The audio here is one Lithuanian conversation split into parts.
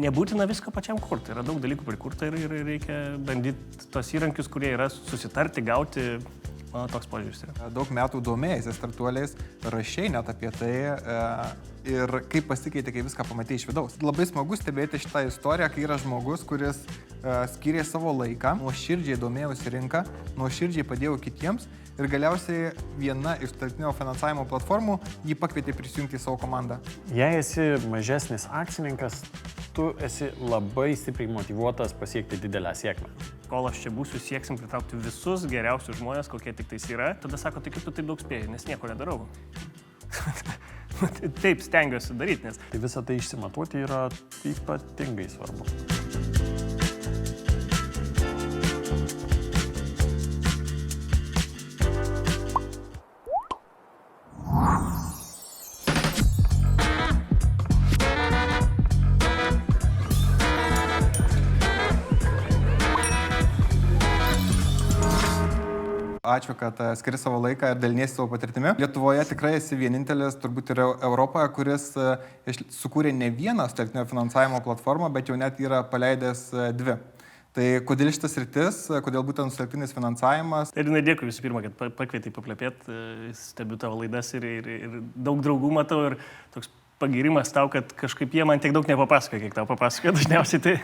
nebūtina viską pačiam kurti, yra daug dalykų prikurta ir reikia bandyti tos įrankius, kurie yra susitarti, gauti, mano toks požiūris yra. Daug metų domėjasi startuoliais, rašiai net apie tai ir kaip pasikeitė, kai viską pamatė iš vidaus. Labai smagu stebėti šitą istoriją, kai yra žmogus, kuris skyrė savo laiką, nuoširdžiai domėjosi rinką, nuoširdžiai padėjo kitiems ir galiausiai viena iš tarptautinio finansavimo platformų jį pakvietė prisijungti į savo komandą. Jei esi mažesnis akcininkas, tu esi labai stipriai motyvuotas pasiekti didelę sėkmę. Kol aš čia būsiu, sieksim pritraukti visus geriausius žmonės, kokie tik tais yra. Tada sako, tai kaip tu taip daug spėjai, nes nieko nedarau. Taip stengiuosi daryti, nes... Tai visą tai išsimatuoti yra ypatingai svarbu. Ačiū, kad skiri savo laiką ir daliniesi savo patirtimi. Lietuvoje tikrai esi vienintelis, turbūt ir Europoje, kuris sukūrė ne vieną startinio finansavimo platformą, bet jau net yra paleidęs 2. Tai kodėl šitas rytis, kodėl būtent startinis finansavimas? Ir dėkui visų pirma, kad pakvietei paplepėti, stebiu tavo laidas ir daug draugų matau ir toks pagirimas tau, kad kažkaip jie man tiek daug nepapasakoja, kiek tau papasakoja, dažniausiai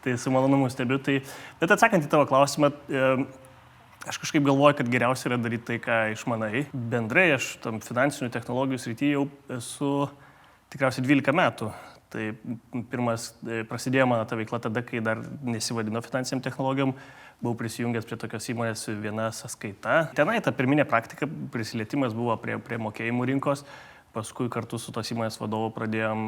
tai su malonumu stebiu. Bet atsakant į tavo klausimą, aš kažkaip galvoju, kad geriausia yra daryti tai, ką išmanai. Bendrai aš tam finansinių technologijų srityje jau esu tikriausiai 12 metų. Tai pirmas prasidėjo mano ta veikla tada, kai dar nesivadino finansiniam technologijom. Buvau prisijungęs prie tokios įmonės Viena sąskaita. Tenai ta pirminė praktika, prisilietimas buvo prie mokėjimų rinkos. Paskui kartu su tos įmonės vadovu pradėjom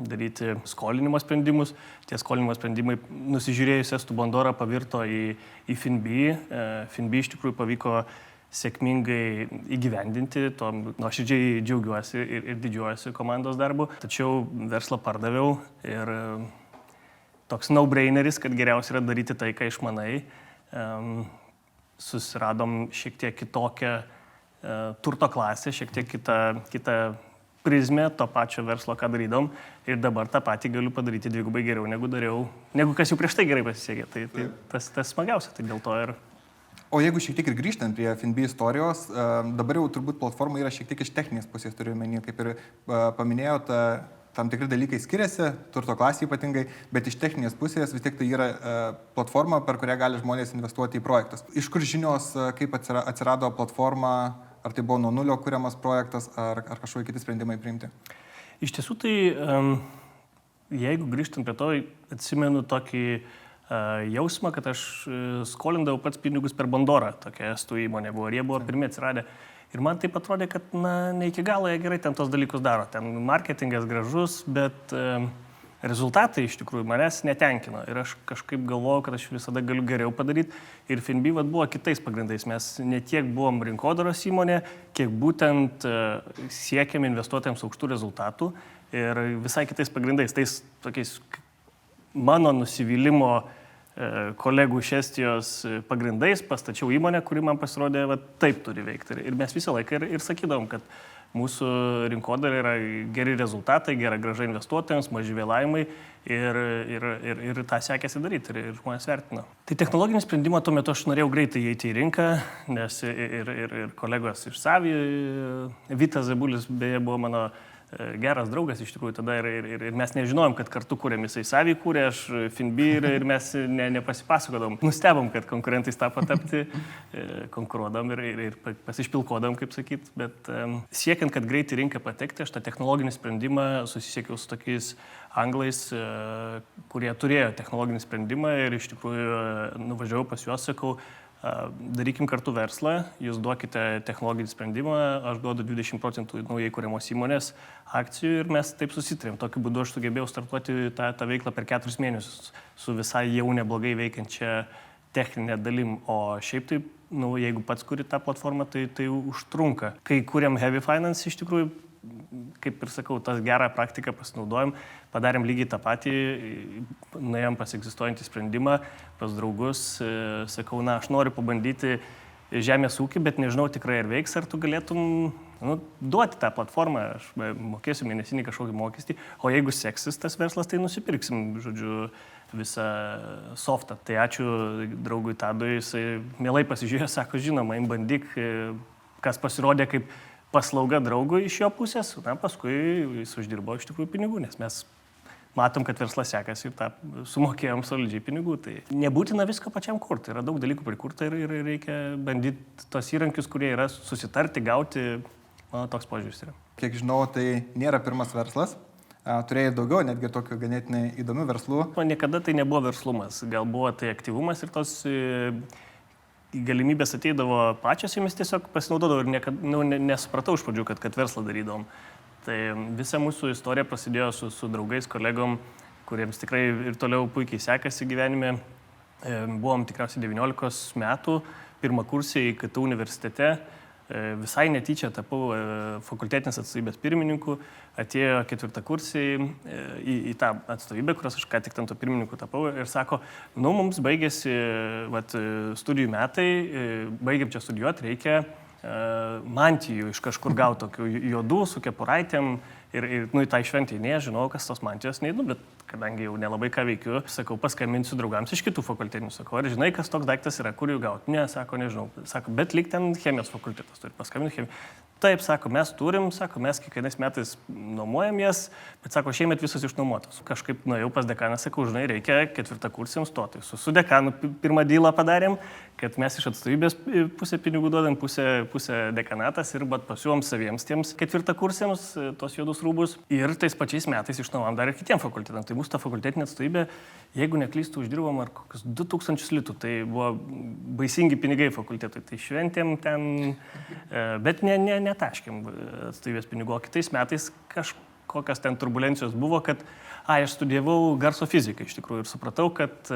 daryti skolinimo sprendimus. Tie skolinimo sprendimai nusižiūrėjus Estų Bandorą pavirto į Finbi. Finbi iš tikrųjų pavyko sėkmingai įgyvendinti, to nuoširdžiai džiaugiuosi ir didžiuojuosi komandos darbu. Tačiau verslą pardaviau ir toks no-braineris, kad geriausia yra daryti tai, ką išmanai. Susiradom šiek tiek kitokią turto klasė, šiek tiek kita prizmė to pačio verslo, ką darydom. Ir dabar tą patį galiu padaryti dvigubai geriau, negu kas jau prieš tai gerai pasisekė. Tai tas smagiausia, tai dėl to ir... O jeigu šiek tiek ir grįžtant prie Finbi istorijos, dabar jau turbūt platforma yra šiek tiek iš techninės pusės, turiu omeny, kaip ir paminėjot, tam tikri dalykai skiriasi, turto klasė ypatingai, bet iš techninės pusės vis tiek tai yra platforma, per kurią gali žmonės investuoti į projektus. Iš kur žinios, kaip atsirado platforma? Ar tai buvo nuo nulio kuriamas projektas, ar kažkokie kiti sprendimai priimti? Iš tiesų tai, jeigu grįžtant prie to, atsimenu tokį jausmą, kad aš skolindavau pats pinigus per Bandorą, tokia Estų įmonė buvo, ir jie buvo pirmie atsiradę. Ir man taip atrodė, kad ne iki galo jie gerai ten tos dalykus daro. Ten marketingas gražus, bet rezultatai iš tikrųjų manęs netenkino. Ir aš kažkaip galvojau, kad aš visada galiu geriau padaryti. Ir Finbi buvo kitais pagrindais. Mes ne tiek buvom rinkodaros įmonė, kiek būtent siekėm investuotojams aukštų rezultatų. Ir visai kitais pagrindais. Tais tokiais mano nusivylimo kolegų iš Estijos pagrindais pastačiau įmonę, kuri man pasirodė, taip turi veikti. Ir mes visą laiką ir sakydavom, kad mūsų rinkodara yra geri rezultatai, gera grąža investuotojams, maži vėlavimai ir tą sekėsi daryti ir žmonės vertino. Tai technologinį sprendimą tuo metu aš norėjau greitai įeiti į rinką, nes ir kolegos iš Savi, Vytas Zabulis beje buvo mano geras draugas iš tikrųjų tada ir mes nežinojom, kad kartu kūrėm, jisai Savį kūrė, aš Finbi ir mes nepasipasakodom. Nustebom, kad konkurentais tapo tapti, konkuruodam ir pasišpilkodam, kaip sakyt, bet siekiant, kad greitai rinką patekti, aš tą technologinį sprendimą susisiekiau su tokiais anglais, kurie turėjo technologinį sprendimą ir iš tikrųjų nuvažiavau pas juos, sakau, darykim kartu verslą, jūs duokite technologinį sprendimą, aš duodu 20% naujai kuriamos įmonės akcijų ir mes taip susitarėm. Tokiu būdu aš sugebėjau startuoti tą veiklą per 4 mėnesius su visai jau neblogai veikiančia techninė dalim, o šiaip taip, jeigu pats kuri tą platformą, tai užtrunka. Kai kuriam Heavy Finance iš tikrųjų, kaip ir sakau, tą gerą praktiką pasinaudojom, padarėm lygiai tą patį, nuėjom pas egzistuojantį sprendimą, pas draugus, sakau, aš noriu pabandyti žemės ūkį, bet nežinau tikrai ar veiks, ar tu galėtum duoti tą platformą, aš mokėsiu mėnesinį kažkokį mokestį, o jeigu seksis tas verslas, tai nusipirksim, žodžiu, visą softą. Tai ačiū draugui Tadui, jisai mielai pasižiūrėjo, sako, žinoma, bandyk, kas pasirodė kaip paslauga draugui iš jo pusės, paskui jis uždirbo iš tikrųjų pinigų, nes mes matom, kad verslas sekasi ir tą sumokėjom solidžiai pinigų. Tai nebūtina viską pačiam kurti, yra daug dalykų prikurta ir reikia bandyti tos įrankius, kurie yra susitarti, gauti, mano toks požiūris yra. Kiek žinau, tai nėra pirmas verslas. Turėjai daugiau, netgi tokių ganėtinai įdomių verslų. Niekada tai nebuvo verslumas, gal buvo tai aktyvumas ir tos galimybės ateidavo pačios, jomis tiesiog pasinaudodavau ir niekada nesupratau iš pradžių, kad verslą darydavom. Tai visa mūsų istorija prasidėjo su draugais, kolegom, kuriems tikrai ir toliau puikiai sekasi gyvenime. Buvom tikriausiai 19 metų, pirmakursiai KTU universitete. Visai netyčia tapau fakultetinės atstovybės pirmininku, atėjo ketvirtakursiai į tą atstovybę, kurios aš ką tik tam to pirmininku tapau ir sako, mums baigėsi studijų metai, baigiam čia studijuoti, reikia mantijų iš kažkur gauti, tokių juodų su kepuraitėm ir į tą šventį nežinau, kas tos mantijos neįdu, bet kadangi jau nelabai ką veikiu, sakau, paskambinsiu draugams iš kitų fakultetinių, sakau, ar žinai, kas toks daiktas yra, kur jų gauti? Ne, sako, nežinau, sako, bet lyg ten chemijos fakultetas turi, paskambinti chemiją. Taip, sako, mes turim, sako, mes kiekvienais metais nuomojam jas, bet sako, šiemet visos išnuomotos. Kažkaip nuėjau pas dekaną, sakau, žinai, reikia ketvirtakursiams stoti. Su dekanu pirmą dylą padarėm, kad mes iš atstovybės pusę pinigų duodam, pusę dekanatas ir pasiūlom saviems tiems ketvirtakursiams tos juodus rūbus. Ir tais pačiais metais išnuomavom dar ir kitiem fakultetams. Tai mūsų ta fakultetinė atstovybė, jeigu neklystų, uždirbom ar kokius 2000 litų. Tai buvo baisingi pinigai fakultetui. Tai šventėm ten, bet netaškėm atstovybės pinigų. O kitais metais kažkokios ten turbulencijos buvo, kad aš studijavau garso fiziką iš tikrųjų ir supratau, kad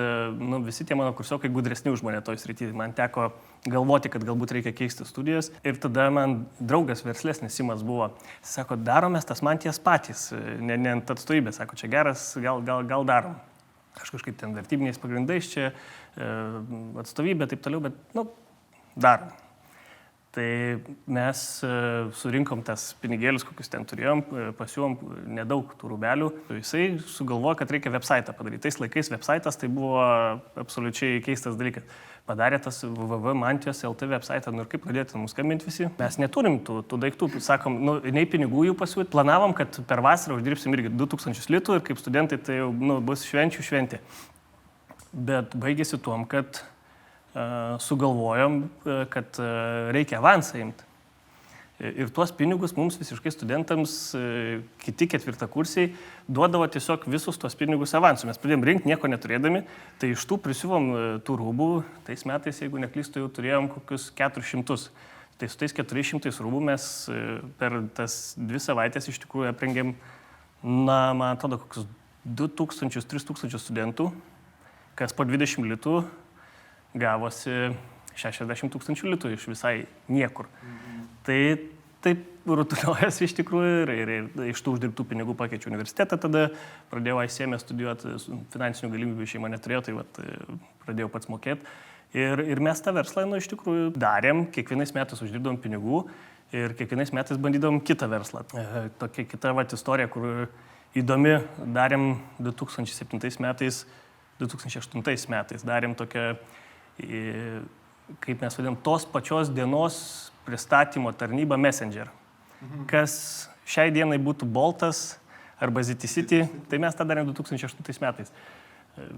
visi tie mano kursiokai gudresni už mane toj srity. Man teko galvoti, kad galbūt reikia keisti studijas. Ir tada man draugas verslesnis Simas buvo. Sako, daromės tas mantijas patys, ne ant atstovybės. Sako, čia geras, gal darom. Aš kažkaip ten vertybiniais pagrindais čia atstovybė, taip toliau, bet darom. Tai mes surinkom tas pinigėlius, kokius ten turėjom, pasiūlom nedaug tų rūbelių. Jisai sugalvojo, kad reikia website padaryti. Tais laikais website'as tai buvo absoliučiai keistas dalykas. Padarė tas www.mantijos LT website, ir kaip pradėti mums skambinti visi. Mes neturim tų daiktų, sakom, nei pinigų jų pasiūlyti. Planavom, kad per vasarą uždirbsim irgi 2000 litų ir kaip studentai tai jau bus švenčių šventė. Bet baigėsi tuom, kad sugalvojom, kad reikia avansą imti. Ir tuos pinigus mums visiškai studentams, kiti ketvirtakursiai, duodavo tiesiog visus tuos pinigus avansų. Mes pradėjom rinkti nieko neturėdami, tai iš tų prisiuvom tų rūbų, tais metais, jeigu neklystu, jau turėjom kokius 400. Tai su tais 400 rūbų mes per tas 2 savaitės iš tikrųjų aprengėm, man atrodo, kokius 2000-3000 studentų, kas po 20 litų gavosi 60 000 litų iš visai niekur. Tai taip rutuliojasi iš tikrųjų ir iš tų uždirbtų pinigų pakeičiau universitetą, tada pradėjau ICM studijuoti, finansinių galimybių šeima neturėjo, tai pradėjau pats mokėti. Ir mes tą verslą iš tikrųjų darėm, kiekvienais metais uždirbdom pinigų ir kiekvienais metais bandydom kitą verslą. Tokia kita istorija, kur įdomi, darėm 2007 metais, 2008 metais darėm tokią, kaip mes vadinam, tos pačios dienos pristatymo tarnybą Messenger. Kas šiai dienai būtų Boltas arba ZTCity, tai mes tą darėm 2008 metais.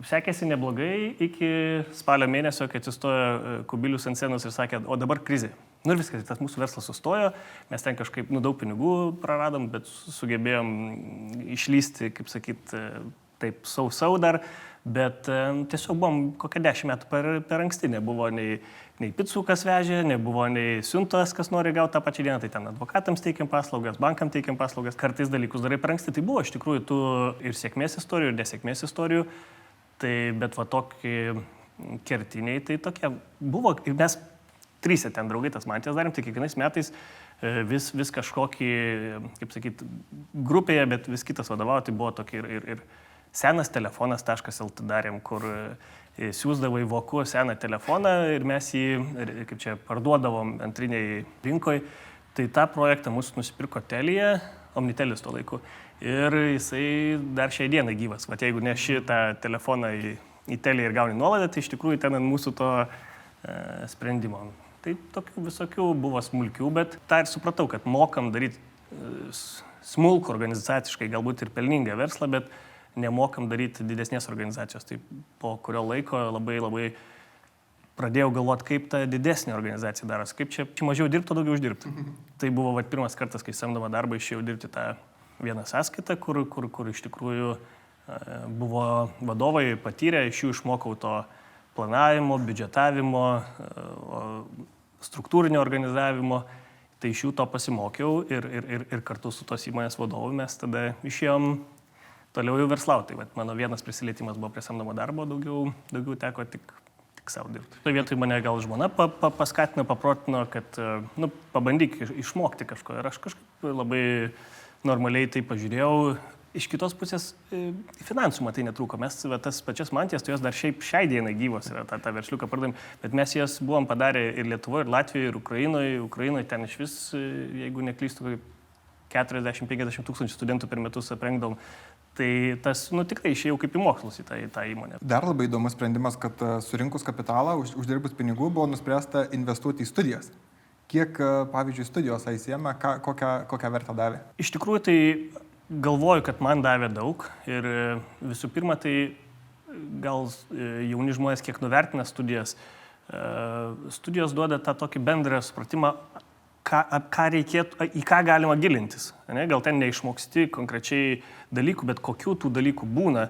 Sekėsi neblogai iki spalio mėnesio, kai atsistojo Kubilius ant scenos ir sakė, o dabar krizė. Ir viskas, tas mūsų verslas sustojo, mes ten kažkaip daug pinigų praradom, bet sugebėjom išlysti, kaip sakyt, taip sau dar. Bet tiesiog buvom kokią 10 metų per anksti, nebuvo nei picų, kas vežė, nebuvo nei siuntos, kas nori gauti tą pačią dieną, tai ten advokatams teikiam paslaugas, bankam teikiam paslaugas, kartais dalykus darai per anksti, tai buvo iš tikrųjų tų ir sėkmės istorijų, ir nesėkmės istorijų, tai bet tokie kertiniai, tai tokie buvo, ir mes 3 ten draugai tas mantijas darėm, tai kiekvienais metais vis kažkokį, kaip sakyt, grupėje, bet vis kitas vadovavo, tai buvo tokie ir senas telefonas.lt darėm, kur siūsdavo į voku seną telefoną ir mes jį, kaip čia, parduodavom antriniai rinkoje. Tai tą projektą mūsų nusipirko Telia, Omnitelis tuo laiku. Ir jisai dar šiai dienai gyvas. Vat jeigu neši tą telefoną į Telia ir gauni nuolaidą, tai iš tikrųjų ten ant mūsų to sprendimo. Tai tokių visokių buvo smulkių, bet tą ir supratau, kad mokam daryti smulkų organizaciškai, galbūt ir pelningą verslą, bet nemokam daryti didesnės organizacijos. Tai po kurio laiko labai pradėjau galvoti, kaip ta didesnė organizacija daros, kaip čia mažiau dirbti, daugiau uždirbti. Tai buvo pirmas kartas, kai samdama darbą išėjau dirbti tą vieną sąskaitą, kur iš tikrųjų buvo vadovai patyrę, iš jų išmokau to planavimo, biudžetavimo, struktūrinio organizavimo. Tai iš jų to pasimokiau ir kartu su tos įmonės vadovu mes tada išėjom toliau jau verslauti. Tai mano vienas prisilietimas buvo prie samdomo darbo, daugiau teko tik savo dirbti. Toje vietoje mane gal žmona paskatino, paprotino, kad pabandyk išmokti kažko. Ir aš kažkaip labai normaliai tai pažiūrėjau. Iš kitos pusės finansų matai netrūko. Mes tas pačias mantijas, tai jos dar šiai dienai gyvos yra, tą versliuką pardavim, bet mes jas buvom padarę ir Lietuvoje, ir Latvijoje, ir Ukrainoje. Ukrainoje ten iš vis, jeigu neklystu, 40-50 tūkstančių studentų per metus aprengdavom. Tai tas, tikrai išėjau kaip į mokslus į tą įmonę. Dar labai įdomus sprendimas, kad surinkus kapitalą, uždirbus pinigų, buvo nuspręsta investuoti į studijas. Kiek, pavyzdžiui, studijos įsiėmė, kokią vertę davė? Iš tikrųjų, tai galvoju, kad man davė daug ir visų pirma, tai gal jauni žmonės kiek nuvertina studijas. Studijos duoda tą tokį bendrą supratimą, ką reikėtų, į ką galima gilintis. Ne? Gal ten neišmoksti konkrečiai dalykų, bet kokių tų dalykų būna,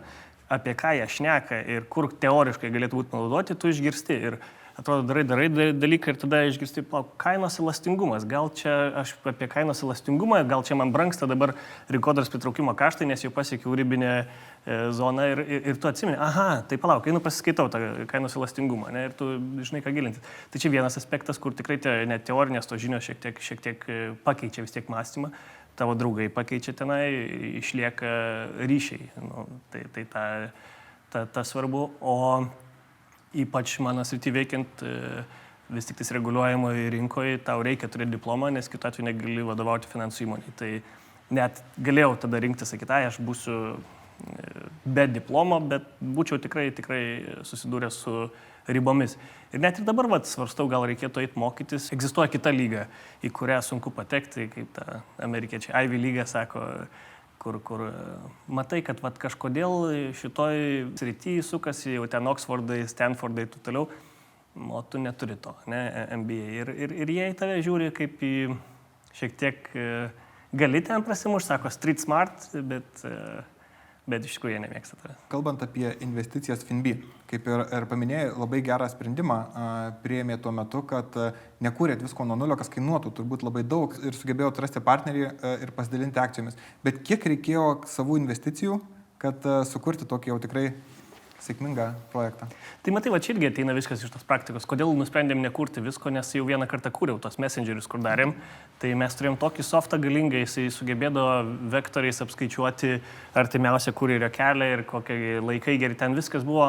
apie ką jie šneka ir kur teoriškai galėtų būti naudoti, tu išgirsti. Ir atrodo, darai dalyką ir tada išgirsti, kainos elastingumas. Gal čia aš apie kainos elastingumą, gal čia man brangsta dabar rinkodaros pritraukimo kaštai, nes jau pasiekiau ribinę zoną ir tu atsimeni, aha, tai palauk, einu pasiskaitau tą kainos elastingumą, ne, ir tu žinai, ką gilinti. Tai čia vienas aspektas, kur tikrai net teorinės to žinios šiek tiek pakeičia vis tiek mąstymą. Tavo draugai pakeičia tenai, išlieka ryšiai. Tai svarbu. O ypač mano srity veikiant vis tik tais reguliuojamoje rinkoje, tau reikia turėti diplomą, nes kitu atveju negali vadovauti finansų įmonei. Tai net galėjau tada rinktis, sakyti, aš būsiu be diplomo, bet būčiau tikrai susidūręs su ribomis. Ir net ir dabar svarstau, gal reikėtų eiti mokytis. Egzistuoja kita lyga, į kurią sunku patekti, kaip ta amerikiečiai Ivy lyga sako, kur matai, kad kažkodėl šitoj srity sukasi jau ten Oxfordai, Stanfordai, tu toliau, o tu neturi to, ne, MBA. Ir jie į tave žiūri kaip į šiek tiek gali ten prasimušti, sako street smart, bet iš tikrųjų jie nemėgsta tave. Kalbant apie investicijas FinB, kaip ir paminėjai, labai gerą sprendimą priėmė tuo metu, kad nekūrėt visko nuo nulio, kas kainuotų turbūt labai daug ir sugebėjo atrasti partnerį ir pasidalinti akcijomis. Bet kiek reikėjo savų investicijų, kad sukurti tokį jau tikrai sėkmingą projektą? Tai matai, čia irgi ateina viskas iš tos praktikos. Kodėl nusprendėm nekurti visko, nes jau vieną kartą kūriau tos messengerius, kur darėm. Tai mes turėjom tokį softą galingą, jisai sugebėdavo vektoriais apskaičiuoti artimiausią kurjerio kelią ir kokie laikai geri. Ten viskas buvo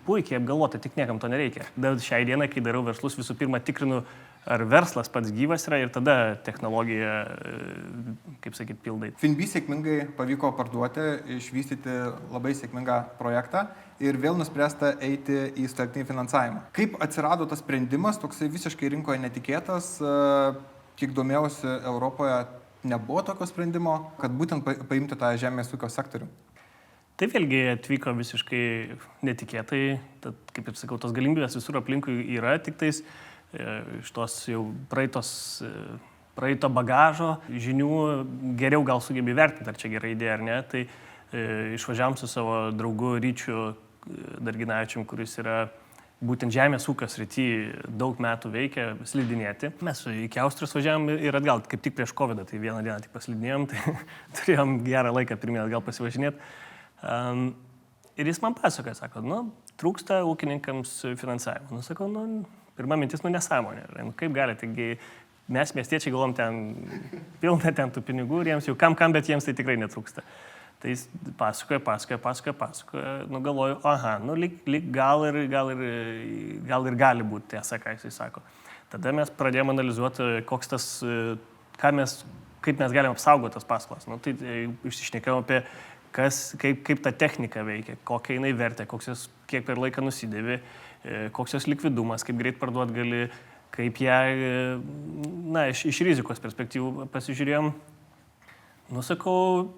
puikiai apgalvota, tik niekam to nereikia. Bet šiai dienai, kai darau verslus, visų pirma tikrinu, ar verslas pats gyvas yra ir tada technologija, kaip sakyt, pildai. FinB sėkmingai pavyko parduoti, išvystyti labai sėkmingą projektą ir vėl nuspręsta eiti į startinį finansavimą. Kaip atsirado tas sprendimas, toksai visiškai rinkoje netikėtas, kiek domėjausi, Europoje nebuvo tokio sprendimo, kad būtent paimti tą žemės ūkio sektorių? Tai vėlgi atvyko visiškai netikėtai, tad, kaip ir sakau, tos galimybės visur aplinkui yra, tik tais iš tos jau praeito bagažo žinių geriau gal sugebė vertinti, ar čia gera idėja ar ne. Tai išvažiavom su savo draugu Ryčiu Darginavičium, kuris yra būtent žemės ūkio srity daug metų veikia, slidinėti. Mes iki Austrijos važiavom ir atgal, kaip tik prieš COVID, tai vieną dieną tik paslidinėjom, tai turėjom gerą laiką pirmie atgal pasivažinėti. Ir jis man pasakoja, sako, trūksta ūkininkams finansavimo. Sakau, pirma mintis, nesąmonė. Kaip gali, taigi mes miestiečiai galvom ten, pilna ten tų pinigų ir jiems jau kam, bet jiems tai tikrai netrūksta. Tai jis pasakoja, galvoju, lyg gal ir gali būti tiesa, ką jis sako. Tada mes pradėjome analizuoti, koks tas kaip mes galime apsaugoti tas paskolas. Nu, tai išsišnekėjom apie kaip ta technika veikia, kokia jinai vertė, kiek per laiką nusidėvi, koks jos likvidumas, kaip greit parduot gali, kaip ją, iš rizikos perspektyvų pasižiūrėjom. Nusakau,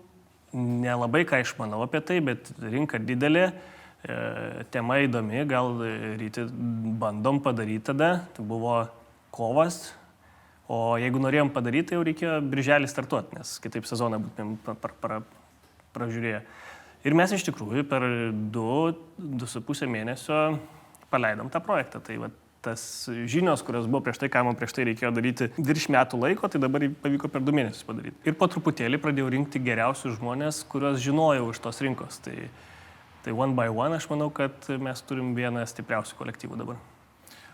nelabai ką išmanau apie tai, bet rinka didelė, tema įdomi, gal ryti bandom padaryti tada, tai buvo kovas, o jeigu norėjom padaryti, tai jau reikėjo birželį startuoti, nes kitaip sezoną būtumėm pražiūrėję. Ir mes iš tikrųjų per 2,5 mėnesio paleidom tą projektą. Tai va, tas žinios, kurios buvo prieš tai, ką man prieš tai reikėjo daryti virš metų laiko, tai dabar pavyko per 2 mėnesius padaryti. Ir po truputėlį pradėjau rinkti geriausius žmonės, kuriuos žinojau iš tos rinkos. Tai one by one aš manau, kad mes turim vieną stipriausių kolektyvų dabar.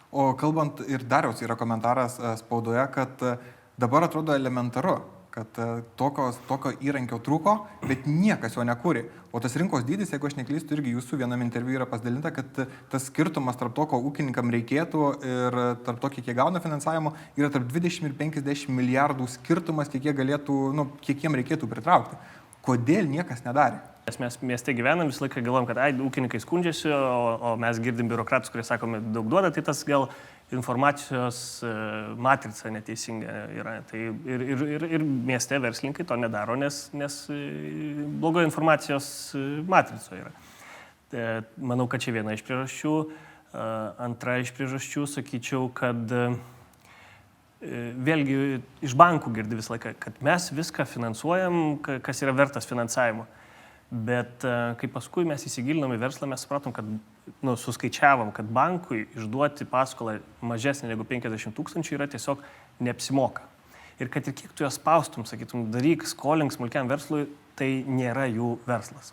O kalbant, ir Dariaus yra komentaras spaudoje, kad dabar atrodo elementaru, kad tokio įrankio trūko, bet niekas jo nekūrė. O tas rinkos dydis, jeigu aš neklystu, irgi jūsų vienam interviu yra pasidalinta, kad tas skirtumas tarp to, ko ūkininkam reikėtų ir tarp to, kiek jie gauna finansavimo, yra tarp 20 ir 50 milijardų skirtumas, kiek jiem reikėtų pritraukti. Kodėl niekas nedarė? Mes mieste gyvenam, visą laiką galvom, kad ūkininkai skundžiasi, o mes girdim biurokratus, kurie sakome, daug duoda, tai tas gal informacijos matrica neteisinga yra. Tai ir mieste verslininkai to nedaro, nes blogo informacijos matrico yra. Manau, kad čia viena iš priežasčių. Antra iš priežasčių, sakyčiau, kad vėlgi iš bankų girdi visą laiką, kad mes viską finansuojam, kas yra vertas finansavimo. Bet kai paskui mes įsigilinom į verslą, mes supratom, kad suskaičiavom, kad bankui išduoti paskolą mažesnį negu 50 000 yra tiesiog neapsimoka. Ir kad ir kiek tu jas spaustum, sakytum, daryk, skolink smulkiam verslui, tai nėra jų verslas.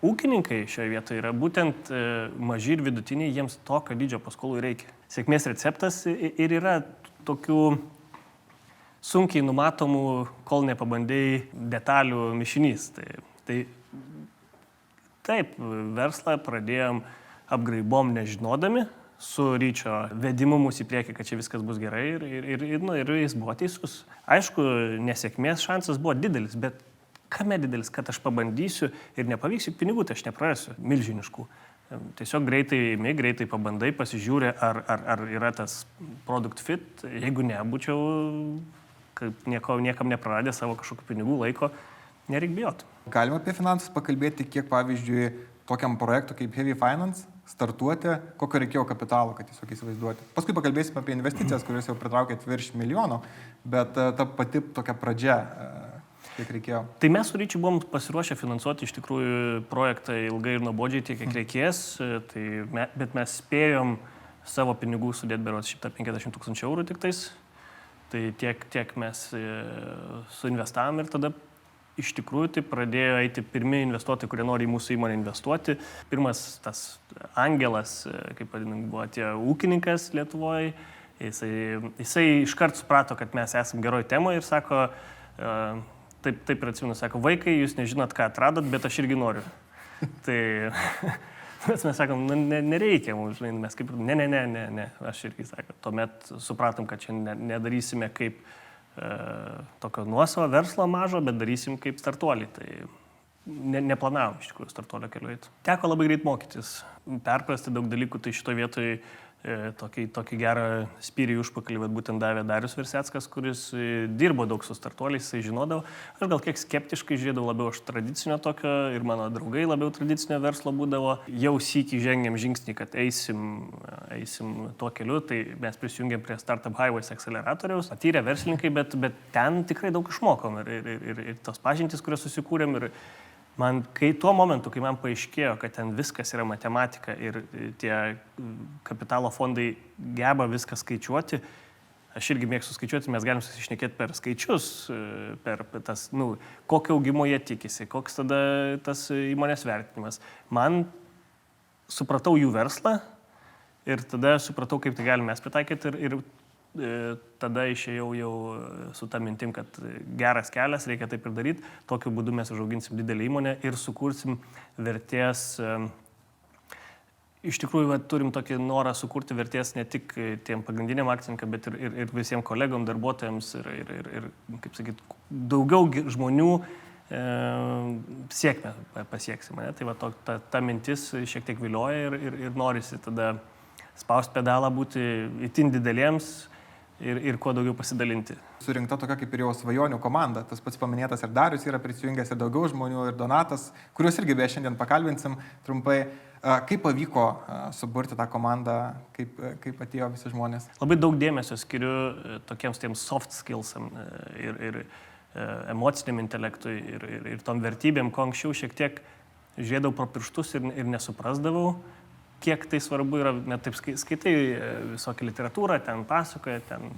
Ūkininkai šioje vietoje yra būtent maži ir vidutiniai, jiems tokio dydžio paskolų reikia. Sėkmės receptas ir yra tokių sunkiai numatomų, kol nepabandėjai detalių mišinys. Tai taip, verslą pradėjom apgraibom nežinodami, su Ryčio vedimu mūsų į priekį, kad čia viskas bus gerai ir jis buvo teisus. Aišku, nesėkmės šansas buvo didelis, bet kame didelis, kad aš pabandysiu ir nepavyksiu pinigų, tai aš neprarasiu milžiniškų. Tiesiog greitai pabandai, pasižiūrė, ar yra tas product fit. Jeigu ne, būčiau niekam nepraradė savo kažkokių pinigų, laiko, nereik bijoti. Galima apie finansus pakalbėti, kiek pavyzdžiui tokiam projektui kaip Heavy Finance startuoti, kokio reikėjo kapitalo, kad tiesiog įsivaizduoti. Paskui pakalbėsime apie investicijas, kurios jau pritraukėt virš milijono, bet ta pati tokia pradžia, kiek reikėjo. Tai mes su Ryčiu buvom pasiruošę finansuoti iš tikrųjų projektą ilgai ir nuobodžiai tiek, kiek reikės, bet mes spėjom savo pinigų sudėti berods 150 000 eurų tik tais. Tai tiek mes suinvestavom ir tada iš tikrųjų tai pradėjo eiti pirmi investuotojai, kurie nori į mūsų įmonę investuoti. Pirmas tas Angelas, kaip vadinam, buvo tie ūkininkas Lietuvoje. Jisai iškart suprato, kad mes esam geroj temoje ir sako, taip ir atsimenu, sako, vaikai, jūs nežinot, ką atradot, bet aš irgi noriu. Tai mes sakom, nereikia mums, žinai, mes kaip, ne, aš irgi sakau. Tuomet supratom, kad čia nedarysime kaip tokio nuosavo verslo mažo, bet darysim kaip startuolį. Tai neplanavom iš tikrųjų startuolio keliu eiti. Teko labai greit mokytis, perprasti daug dalykų, tai šito vietoj tokį gerą spyrį užpakalį, bet būtent davė Darius Verseckas, kuris dirbo daug su startuoliais, jisai žinodavo. Aš gal kiek skeptiškai žiūrėdavau labiau aš tradicinio tokio ir mano draugai labiau tradicinio verslo būdavo. Jau sykį žengėm žingsnį, kad eisim tuo keliu, tai mes prisijungėm prie Startup Highways akceleratoriaus. Patyrę verslininkai, bet ten tikrai daug išmokom ir tos pažintys, kurias susikūrėm ir man, tuo momentu, kai man paaiškėjo, kad ten viskas yra matematika ir tie kapitalo fondai geba viską skaičiuoti, aš irgi mėgstu skaičiuoti, mes galim susišnekėti per skaičius, per tas, kokio augimo jie tikisi, koks tada tas įmonės vertinimas. Man supratau jų verslą ir tada supratau, kaip tai galime mes pritaikyti ir tada išėjau jau su tą mintim, kad geras kelias, reikia taip ir daryti. Tokiu būdu mes užauginsim didelį įmonę ir sukursim vertės iš tikrųjų turim tokį norą sukurti vertės ne tik tiem pagrindiniam akcininkam, bet ir visiems kolegom, darbuotojams ir kaip sakyt, daugiau žmonių sėkmę pasieksime. Tai va, ta mintis šiek tiek vilioja ir norisi tada spausti pedalą, būti itin dideliems ir kuo daugiau pasidalinti. Surinkta tokia kaip ir jau svajonių komanda. Tas pats paminėtas ir Darius yra prisijungęs, ir daugiau žmonių, ir Donatas, kuriuos irgi beje šiandien pakalbinsim trumpai. Kaip pavyko suburti tą komandą, kaip atėjo visi žmonės? Labai daug dėmesio skiriu tokiems tiems soft skillsam ir emociniam intelektui ir tom vertybėm, ko anksčiau šiek tiek žiūrėdavau pro pirštus ir nesuprasdavau, kiek tai svarbu yra, net taip skaitai visokią literatūrą, ten pasakoja, ten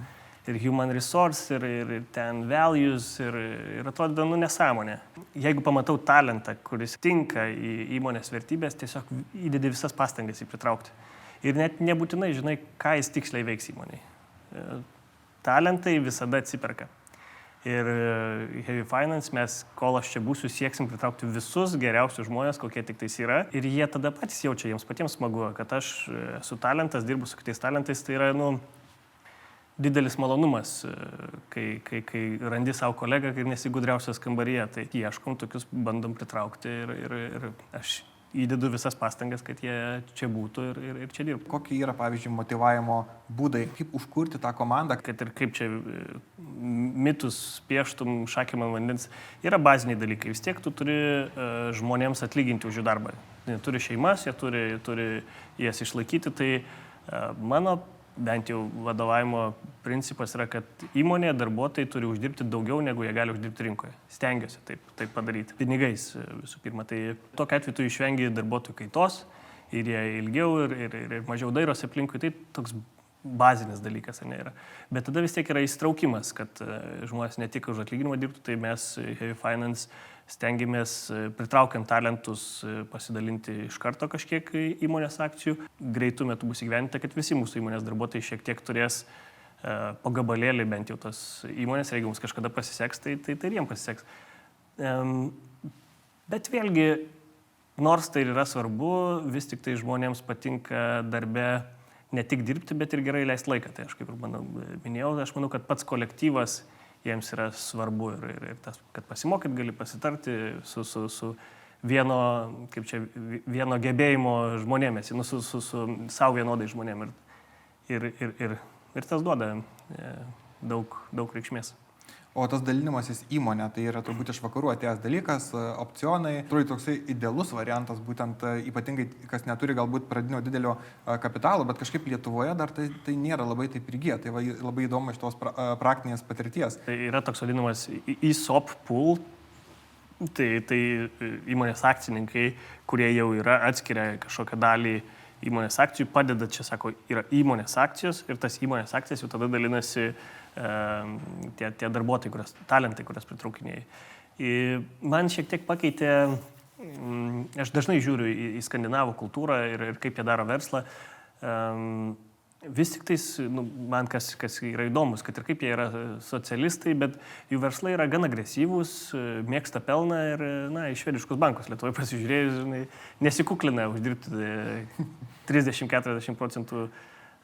ir human resource, ir ten values, ir atrodo, nesąmonė. Jeigu pamatau talentą, kuris tinka į įmonės vertybės, tiesiog įdedi visas pastangas į pritraukti. Ir net nebūtinai žinai, ką jis tiksliai veiks įmoniai. Talentai visada atsiperka. Ir Heavy Finance mes, kol aš čia būsiu, sieksim pritraukti visus geriausius žmonės, kokie tik tais yra. Ir jie tada patys jaučia, jiems patiems smagu, kad aš esu talentas, dirbu su kitais talentais. Tai yra, didelis malonumas, kai randi savo kolegą, kai nesi gudriausias kambaryje. Tai ieškom tokius, bandom pritraukti ir aš įdedu visas pastangas, kad jie čia būtų ir čia dirbtų. Kokie yra, pavyzdžiui, motyvavimo būdai? Kaip užkurti tą komandą? Kad ir kaip čia mitus pieštum šakėm ant vandens, yra baziniai dalykai. Vis tiek tu turi žmonėms atlyginti už jų darbą. Jie turi šeimas, jie turi jas išlaikyti. Tai mano bent jau vadovavimo principas yra, kad įmonėje darbuotojai turi uždirbti daugiau, negu jie gali uždirbti rinkoje. Stengiuosi taip padaryti. Pinigais visų pirma. Tai tokia atveju tu išvengi darbuotojų kaitos ir jie ilgiau ir mažiau dairosi aplinkui. Tai toks bazinis dalykas, ar ne yra. Bet tada vis tiek yra įsitraukimas, kad žmonės ne tik už atlyginimą dirbtų, tai mes Heavy Finance stengiamės pritraukiant talentus pasidalinti iš karto kažkiek įmonės akcijų. Greitų metų bus įgyvendinta, kad visi mūsų įmonės darbuotojai šiek tiek turės po gabalėlį bent jau tos įmonės. Jeigu mums kažkada pasiseks, tai ir jiems pasiseks. Bet vėlgi, nors tai yra svarbu, vis tik tai žmonėms patinka darbe ne tik dirbti, bet ir gerai leisti laiką. Tai aš kaip ir minėjau, aš manau, kad pats kolektyvas jiems yra svarbu ir tas, kad pasimokyt gali pasitarti su vieno gebėjimo žmonėmis, su savo vienodai žmonėm ir tas duoda daug reikšmės. O tas dalinimasis įmonė, tai yra turbūt iš vakarų atėjęs dalykas, opcionai, turbūt toksai idealus variantas, būtent ypatingai, kas neturi galbūt pradinio didelio kapitalo, bet kažkaip Lietuvoje dar tai nėra labai taip prigiję, tai labai įdomu iš tos praktinės patirties. Tai yra toks vadinamas ESOP pool, tai įmonės akcininkai, kurie jau yra atskiria kažkokią dalį įmonės akcijų, padeda, čia sako, yra įmonės akcijos ir tas įmonės akcijas jau tada dalinasi tie darbuotojai, talentai, kurias pritraukinėjai. Man šiek tiek pakeitė, aš dažnai žiūriu į skandinavų kultūrą ir kaip jie daro verslą. Vis tik tais, man kas yra įdomus, kad ir kaip jie yra socialistai, bet jų verslai yra gan agresyvūs, mėgsta pelną ir, į švediškus bankus Lietuvoje pasižiūrėjus, nesikuklina uždirbti 30-40%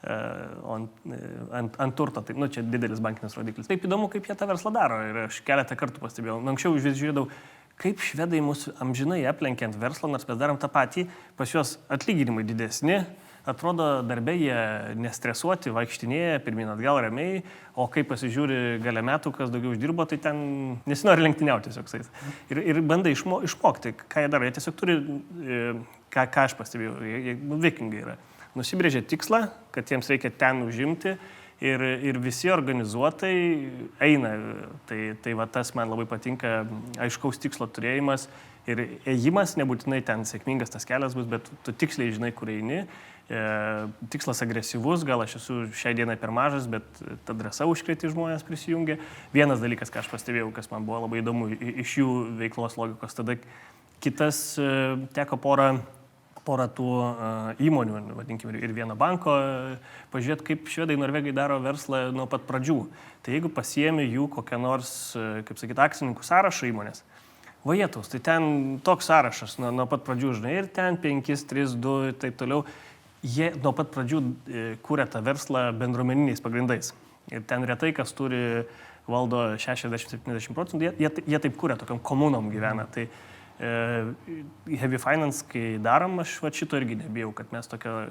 ant turto. Tai, čia didelis bankinis rodiklis. Taip įdomu, kaip jie tą verslą daro ir aš keletą kartų pastebėjau. Anksčiau vis žiūrėdavau, kaip švedai mūsų amžinai aplenkia ant verslo, nors mes darom tą patį, pas juos atlyginimai didesni, atrodo darbė jie nestresuoti, vaikštinėja, pirmin atgal ramiai, o kai pasižiūri gale metų, kas daugiau uždirbo, tai ten nesinori lenktyniauti tiesiog. Ir bandai išmokti, ką jie daro. Jie tiesiog turi, ką aš pastebėjau, vikingai yra. Nusibrėžė tikslą, kad jiems reikia ten užimti ir visi organizuotai eina. Tai va tas man labai patinka, aiškaus tikslo turėjimas ir ėjimas, nebūtinai ten sėkmingas tas kelias bus, bet tu tiksliai žinai, kur eini. Tikslas agresyvus, gal aš esu šiai dienai per mažas, bet ta drąsa užkrėti žmonės prisijungia. Vienas dalykas, ką aš pastebėjau, kas man buvo labai įdomu iš jų veiklos logikos. Tada kitas teko porą tų įmonių, vadinkime, ir vieno banko, pažiūrėti, kaip švedai, norvegai daro verslą nuo pat pradžių. Tai jeigu pasiemi jų kokią nors, kaip sakyt, akcininkų sąrašą įmonės, vajetus, tai ten toks sąrašas nuo pat pradžių, žinai, ir ten 5, 3, 2 ir taip toliau. jie nuo pat pradžių kūrė tą verslą bendruomeniniais pagrindais. Ir ten retai, kas turi valdo 60-70%, jie taip kūrė, tokiam komunom gyvena. Tai Heavy Finance, kai darom, aš šito irgi nebijau, kad mes tokio,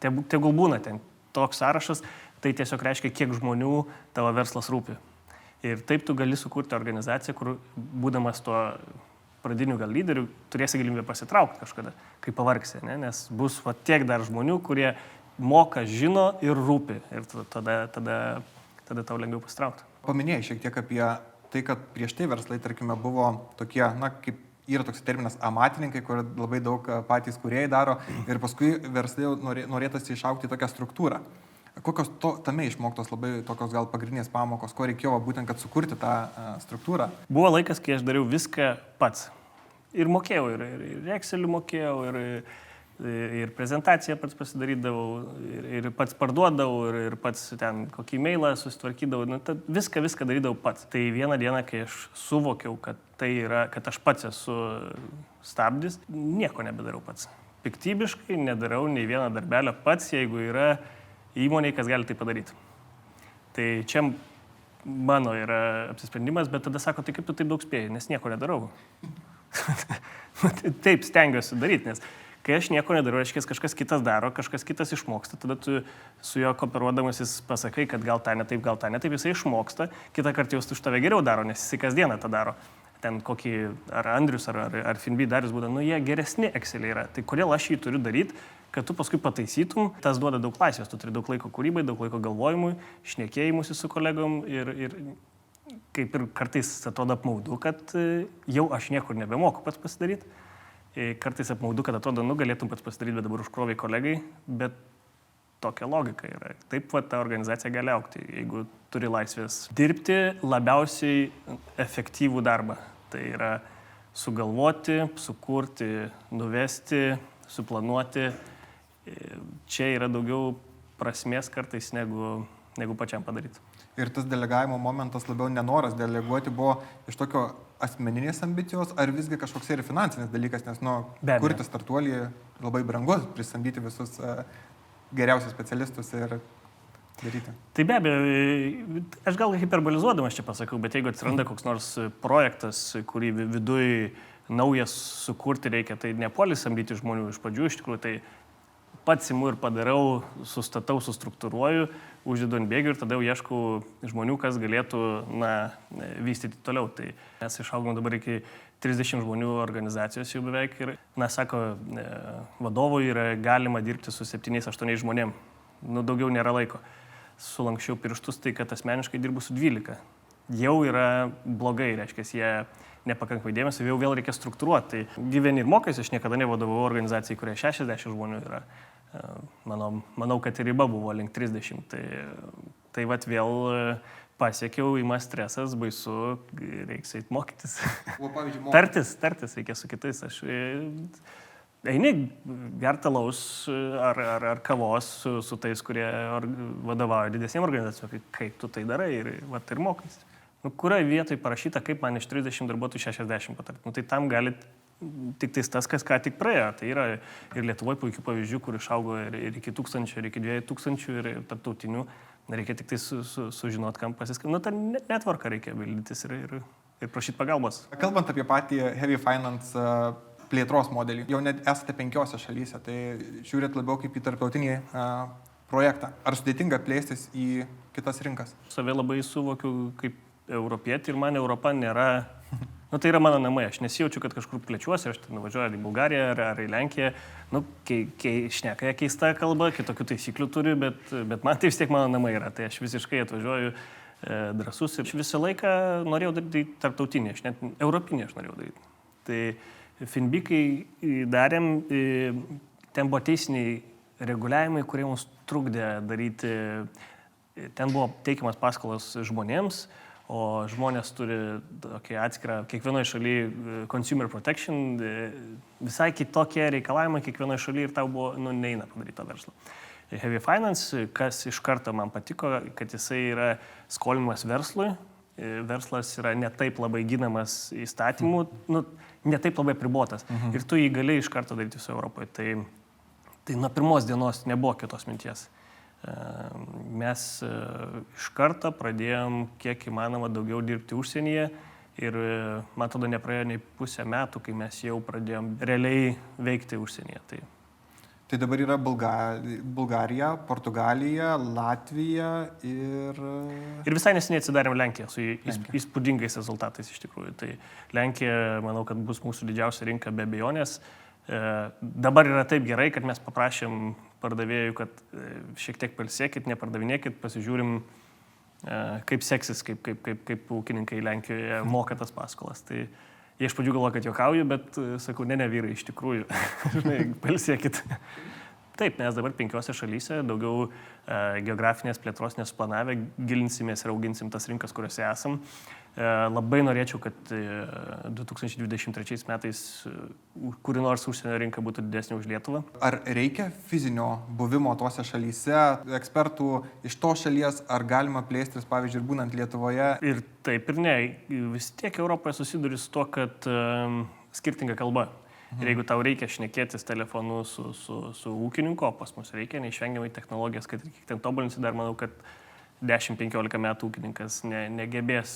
tegul būna ten toks sąrašas, tai tiesiog reiškia, kiek žmonių tavo verslas rūpi. Ir taip tu gali sukurti organizaciją, kur būdamas tuo pradiniu gal lyderiu, turėsi galimybę pasitraukti kažkada, kai pavargsi, ne? Nes bus tiek dar žmonių, kurie moka, žino ir rūpi. Ir tada tau lengviau pasitraukti. Paminėjai šiek tiek apie tai, kad prieš tai verslai, tarkime, buvo tokie, kaip yra toks terminas amatininkai, kur labai daug patys kūrėjai daro ir paskui verslai norėtasi išaugti tokią struktūrą. Kokios tame išmoktos labai tokios gal pagrindinės pamokos, ko reikėjo būtent, kad sukurti tą struktūrą? Buvo laikas, kai aš dariau viską pats. Ir mokėjau, ir Excelį mokėjau, ir prezentaciją pats pasidarydavau, ir pats parduodavau, ir pats ten kokį e-mailą susitvarkydavau. Viską darydavau pats. Tai vieną dieną, kai aš suvokiau, kad kad aš pats esu stabdis, nieko nebedarau pats. Piktybiškai nedarau nei vieną darbelio pats, jeigu yra įmoniai, kas gali tai padaryti. Tai čia mano yra apsisprendimas, bet tada sako, tai kaip tu taip daug spėjai, nes nieko nedarau. Taip stengiuosi daryti, nes kai aš nieko nedarau, reiškia, kažkas kitas daro, kažkas kitas išmoksta, tada tu su juo kooperuodamasis pasakai, kad gal tą ne taip, jisai išmoksta, kitą kartą jau už tave geriau daro, nes jisai kasdieną tą daro. Ten kokį, ar Andrius, ar Finby Darius būda, jie geresni Exceliai yra. Tai kodėl aš jį turiu daryti, kad tu paskui pataisytum, tas duoda daug laisvės, tu turi daug laiko kūrybai, daug laiko galvojimui, šnekėjimusi su kolegom ir kaip ir kartais atrodo apmaudu, kad jau aš niekur nebemoku pats pasidaryti. Kartais apmaudu, kad atrodo, galėtum pats pasidaryti, bet dabar užkroviai kolegai, bet tokia logika yra. Taip ta organizacija gali augti, jeigu turi laisvės dirbti labiausiai efektyvų darbą. Tai yra sugalvoti, sukurti, nuvesti, suplanuoti. Čia yra daugiau prasmės kartais negu pačiam padaryti. Ir tas delegavimo momentas labiau nenoras deleguoti buvo iš tokio asmeninės ambicijos, ar visgi kažkoks ir finansinis dalykas, nes kurti startuolį labai brangus, prisamdyti visus geriausius specialistus ir daryti. Tai be abejo, aš gal hiperbolizuodamas čia pasakau, bet jeigu atsiranda koks nors projektas, kurį viduj naujas sukurti reikia, tai nepuoli samdyti žmonių iš pradžių, iš tikrųjų, tai pats imu ir padarau, sustatau, sustruktūruoju, uždedu ant bėgių ir tada jau ieškau žmonių, kas galėtų vystyti toliau. Tai mes išaugom dabar iki 30 žmonių organizacijos jau beveik ir, sako, vadovui yra galima dirbti su 7-8 žmonėm. Daugiau nėra laiko. Sulankščiau pirštus, tai kad asmeniškai dirbu su 12. Jau yra blogai, reiškia, jie nepakankamai dėmesio, jau vėl reikia struktūruoti. Tai gyveni ir mokaiesi, aš niekada nevadovau organizacijai, kurie 60 žmonių yra. Manau, kad ir riba buvo link 30. Tai vėl pasiekiau, ima stresas, baisu, reiks eiti mokytis. Tartis reikia su kitais. Aš eini gertalaus ar kavos su tais, kurie vadovauja didesnėm organizacijom, kaip tu tai darai ir mokaisi. Kurioje vietoje parašyta, kaip man iš 30 darbuotojų 60 patarti. Tai tam gali tik tas, kas ką tik praėjo. Tai yra ir Lietuvoje puikių pavyzdžių, kur išaugo ir iki 1000, ir iki 2000, ir tarptautinių. Reikia tik tai sužinot, kam pasiskambinti. Ta netvarka reikia vildytis ir prašyti pagalbos. Kalbant apie patį Heavy Finance plėtros modelį, jau net esate 5 šalyse, tai žiūrėt labiau kaip į tarptautinį projektą. Ar sudėtinga plėstis į kitas rinkas? Save labai suvokiu kaip europietį ir man Europa nėra... Tai yra mano namai, aš nesijaučiu, kad kažkur plečiuosi, aš nuvažiuoju į Bulgariją ar į Lenkiją, šneka keista kalba, kitokių taisyklių turi, bet man tai vis tiek mano namai yra, tai aš visiškai atvažiuoju drąsus ir visą laiką norėjau daryti tarptautinį, aš net europinį aš norėjau daryti. Tai Finby, kai darėm, ten buvo teisiniai reguliavimai, kurie mums trukdė daryti, ten buvo teikiamas paskolas žmonėms, o žmonės turi tokį atskirą, kiekvienoje šalyje consumer protection, visai kitokie reikalavimai kiekvienoje šalyje ir tau buvo, neina padaryti tą verslą. Heavy Finance, kas iš karto man patiko, kad jisai yra skolinimas verslui, verslas yra netaip labai ginamas įstatymų, netaip labai pribotas ir tu jį gali iš karto daryti viso Europoje. Tai nuo pirmos dienos nebuvo kitos minties. Mes iš karto pradėjom kiek įmanoma daugiau dirbti užsienyje ir man atrodo nepraėjo nei pusę metų, kai mes jau pradėjom realiai veikti užsienyje. Tai dabar yra Bulgarija, Portugalija, Latvija ir... Ir visai neseniai atsidarėm Lenkiją su įspūdingais rezultatais iš tikrųjų. Tai Lenkija, manau, kad bus mūsų didžiausia rinka be abejonės. Dabar yra taip gerai, kad mes paprašėm pardavėjų, kad šiek tiek pailsėkit, nepardavinėkit, pasižiūrim, kaip seksis, kaip ūkininkai Lenkijoje moka tas paskolas. Tai jie iš pradžių galvoja, kad juokauju, bet sakau, ne vyrai, iš tikrųjų, pailsėkit. Taip, mes dabar 5 šalyse, daugiau geografinės plėtros nesuplanavę, gilinsimės ir auginsim tas rinkas, kuriuose esam. Labai norėčiau, kad 2023 metais kuri nors užsienio rinka būtų didesnė už Lietuvą. Ar reikia fizinio buvimo tose šalyse, ekspertų iš tos šalies, ar galima plėstis, pavyzdžiui, ir būnant Lietuvoje? Ir taip ir ne. Vis tiek Europoje susiduri su to, kad skirtinga kalba. Ir jeigu tau reikia šnekėtis telefonu su ūkininku, o pas mus reikia neišvengiamai technologijas, kad ir kiek ten tobulinsi, dar manau, kad 10-15 metų ūkininkas negebės,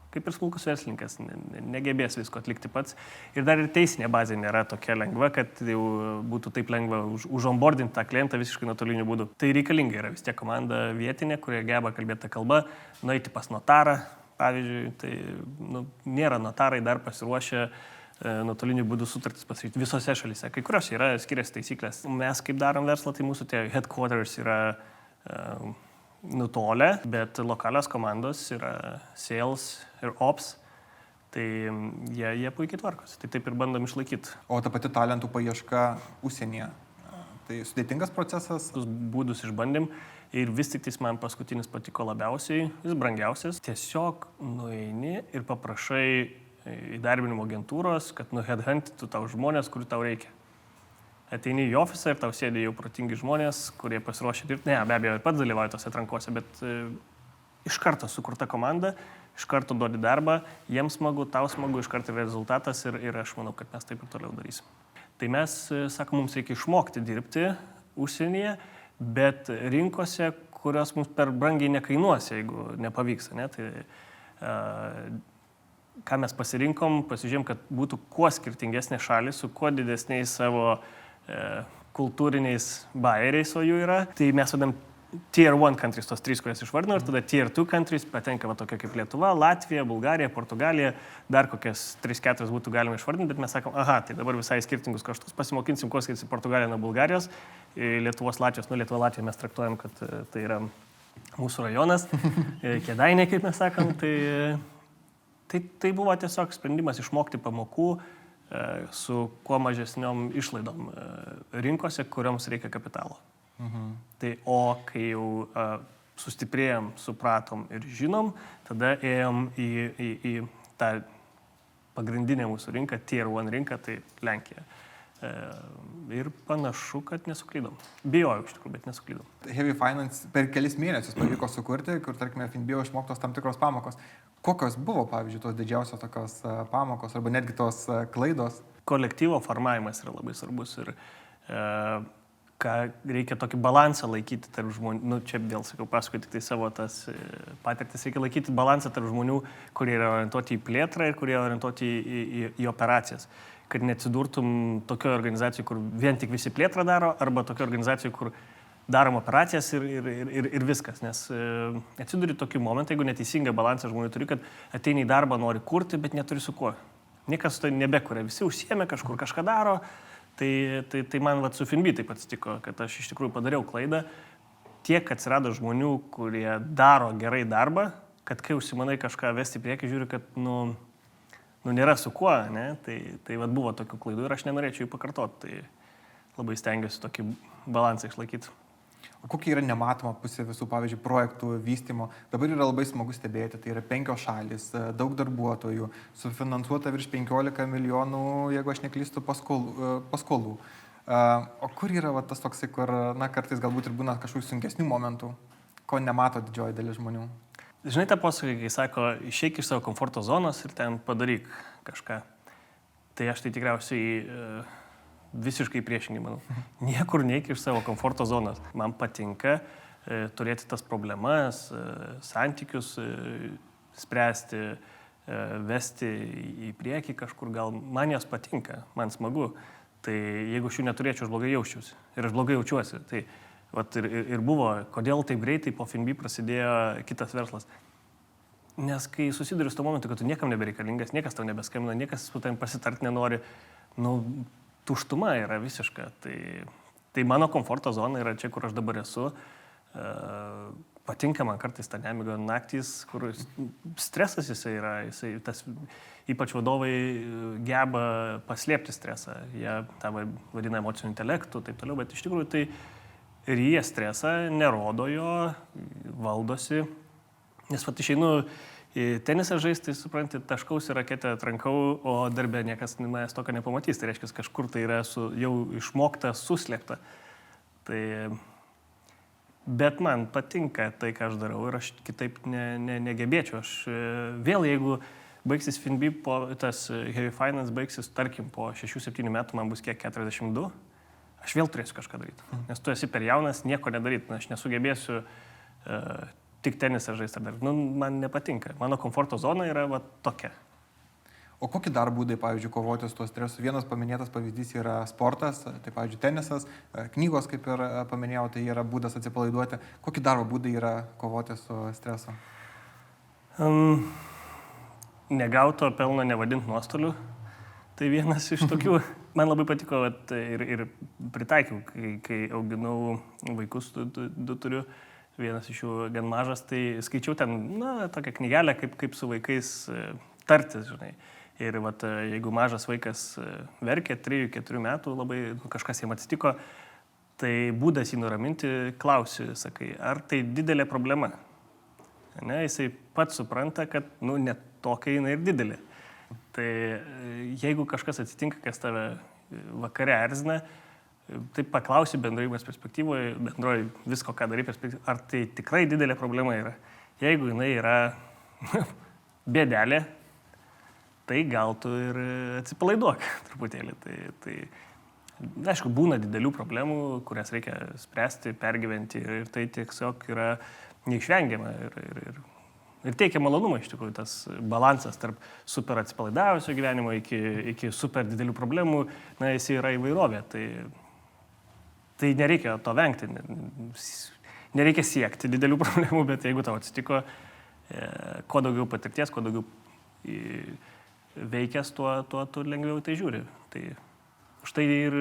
kaip ir smulkus verslininkas, negebės visko atlikti pats. Ir dar ir teisinė bazė nėra tokia lengva, kad jau būtų taip lengva užonboardinti tą klientą visiškai nuotoliniu būdu. Tai reikalinga yra vis tiek komanda vietinė, kurie geba kalbėti tą kalbą, nueiti pas notarą, pavyzdžiui, tai nėra notarai dar pasiruošę nuotoliniu būdu sutartis pasirašyti visose šalyse. Kai kurios yra skiriasi taisyklės. Mes kaip darom verslą, tai mūsų tie headquarters yra nutolę, bet lokalios komandos yra sales ir ops, tai jie puikiai tvarkosi. Tai taip ir bandom išlaikyti. O ta pati talentų paieška užsienyje. Tai sudėtingas procesas? Tuos būdus išbandėm ir vis tik tais man paskutinis patiko labiausiai, jis brangiausias. Tiesiog nueini ir paprašai įdarbinimo agentūros, kad headhuntytų tau žmonės, kurių tau reikia. Ateini į ofisą ir tau sėdi jau protingi žmonės, kurie pasiruošę dirbti. Ne, be abejo, ir pats dalyvauja tose atrankose, bet iš karto sukurta komanda, iš karto duodi darbą, jiems smagu, tau smagu, iš karto yra rezultatas ir aš manau, kad mes taip ir toliau darysim. Tai mes, sakom, mums reikia išmokti dirbti užsienyje, bet rinkose, kurios mums per brangiai nekainuos, jeigu nepavyks. Ne? Tai, ką mes pasirinkom, pasižiūrėjom, kad būtų kuo skirtingesnė šalis, su kuo didesniais savo kultūriniais bairiais, o jų yra. Tai mes vadam Tier 1 countries, tos 3, kurias išvardinau, ir tada Tier 2 countries, patenka tokia kaip Lietuva, Latvija, Bulgarija, Portugalija, dar kokias 3-4 būtų galima išvardinti, bet mes sakom, tai dabar visai skirtingus kaštus, pasimokinsim, kuo skiriasi Portugalija nuo Bulgarijos, Lietuvos, Latvijos, Lietuva, Latvija mes traktuojam, kad tai yra mūsų rajonas, Kėdainiai, kaip mes sakom, Tai buvo tiesiog sprendimas išmokti pamokų su kuo mažesniom išlaidom rinkose, kurioms reikia kapitalo. Tai kai jau sustiprėjom, supratom ir žinom, tada ėjom į tą pagrindinę mūsų rinką, Tier 1 rinką, tai Lenkija. Ir panašu, kad nesuklydom. Bijojau iš tikrųjų, bet nesuklydom. Heavy Finance per kelis mėnesius pavyko sukurti, kur, tarkime, FinBio išmoktos tam tikros pamokos. Kokios buvo, pavyzdžiui, tos didžiausios tokios pamokos arba netgi tos klaidos? Kolektyvo formavimas yra labai svarbus ir ką reikia tokį balansą laikyti tarp žmonių. Čia vėl, sakau, paskui tik tai savo tas patirtis. Reikia laikyti balansą tarp žmonių, kurie yra orientuoti į plėtrą ir kurie orientuoti į operacijas. Kad neatsidurtum tokioje organizacijoje, kur vien tik visi plėtrą daro, arba tokioje organizacijoje, kur darom operacijas ir viskas. Nes atsiduri tokiu momentu, jeigu neteisingą balansą žmonių turi, kad ateini į darbą, nori kurti, bet neturi su kuo. Niekas to nebekuria, visi užsiėmė kažkur kažką daro. Tai man su FinBee taip atsitiko, kad aš iš tikrųjų padariau klaidą. Tiek atsirado žmonių, kurie daro gerai darbą, kad kai užsimanai kažką vesti priekį, žiūri, kad nėra su kuo, ne? Tai buvo tokių klaidų ir aš nenorėčiau jų pakartoti. Tai labai stengiuosi tokį balansą išlaikyti. O kokia yra nematoma pusė visų, pavyzdžiui, projektų vystymo? Dabar yra labai smagu stebėti, tai yra 5 šalis, daug darbuotojų, sufinansuota virš 15 milijonų, jeigu aš neklystu, paskolų. O kur yra tas toksai, kur, kartais galbūt ir būna kažkokių sunkesnių momentų, ko nemato didžioji dalis žmonių? Žinai tą posakį, kai sako, išeik iš savo komforto zonos ir ten padaryk kažką. Tai aš tai tikriausiai visiškai priešingai, manau. Niekur neik iš savo komforto zonos. Man patinka turėti tas problemas, santykius spręsti, vesti į priekį kažkur, gal man jos patinka, man smagu. Tai jeigu aš jų neturėčiau, aš blogai jausčiausi. Ir aš blogai jaučiuosi. Tai vat, ir buvo, kodėl taip greitai po FNB prasidėjo kitas verslas. Nes kai susiduriu su to momentu, kad tu niekam nebereikalingas, niekas tau nebeskambina, niekas su tavim pasitart nenori, tuštuma yra visiška. Tai mano komforto zona yra čia, kur aš dabar esu. Patinka man kartais ta nemiga naktys, kur stresas jisai yra, ypač vadovai geba paslėpti stresą, jie tą vadina emociniu intelektu, taip toliau, bet iš tikrųjų tai ir jie stresą nerodo jo, valdosi, nes vat išeinu į tenisą žaisti, supranti, taškausi raketę, trankau, o darbė niekas manęs tokio nepamatys, tai reiškia, kažkur tai yra jau išmokta, suslėpta. Bet man patinka tai, ką aš darau ir aš kitaip negebėčiau. Aš vėl, jeigu baigsis FNB, tas Heavy Finance baigsis, tarkim, po 6-7 metų man bus kiek 42, aš vėl turėsiu kažką daryti. Nes tu esi per jaunas, nieko nedaryti. Aš nesugebėsiu tik tenisą žaisti dar. Man nepatinka. Mano komforto zona yra tokia. O kokie dar būdai, pavyzdžiui, kovoti su tuo stresu? Vienas paminėtas pavyzdys yra sportas, tai, pavyzdžiui, tenisas, knygos, kaip ir paminėjau, tai yra būdas atsipalaiduoti. Kokie dar būdai yra kovoti su stresu? Negauto pelno nevadint nuostoliu. Tai vienas iš tokių. Man labai patiko ir pritaikiau, kai auginau vaikus, du turiu. Vienas iš jų gan mažas, tai skaičiau ten, tokią knygelę, kaip su vaikais tartis, žinai. Ir jeigu mažas vaikas verkia 3-4 metų, labai kažkas jam atsitiko, tai būdas jį nuraminti, klausi, sakai, ar tai didelė problema? Ne, jisai pats supranta, kad, net tokia jinai ir didelė. Tai jeigu kažkas atsitinka, kas tave vakare erzina, tai paklausi bendrojimas perspektyvoje, bendroji visko, ką darai perspektyvoje, ar tai tikrai didelė problema yra. Jeigu jinai yra bėdelė, tai gal tu ir atsipalaiduok truputėlį. Tai aišku, būna didelių problemų, kurias reikia spręsti, pergyventi ir tai tiesiog yra neišvengiama. Ir teikia malonumą iš tikrųjų tas balansas tarp super atsipalaidavusio gyvenimo iki super didelių problemų, jis yra įvairovė. Tai nereikia to vengti, nereikia siekti didelių problemų, bet jeigu tau atsitiko, kuo daugiau patirties, kuo daugiau veikęs, tuo tu lengviau tai žiūri. Tai štai ir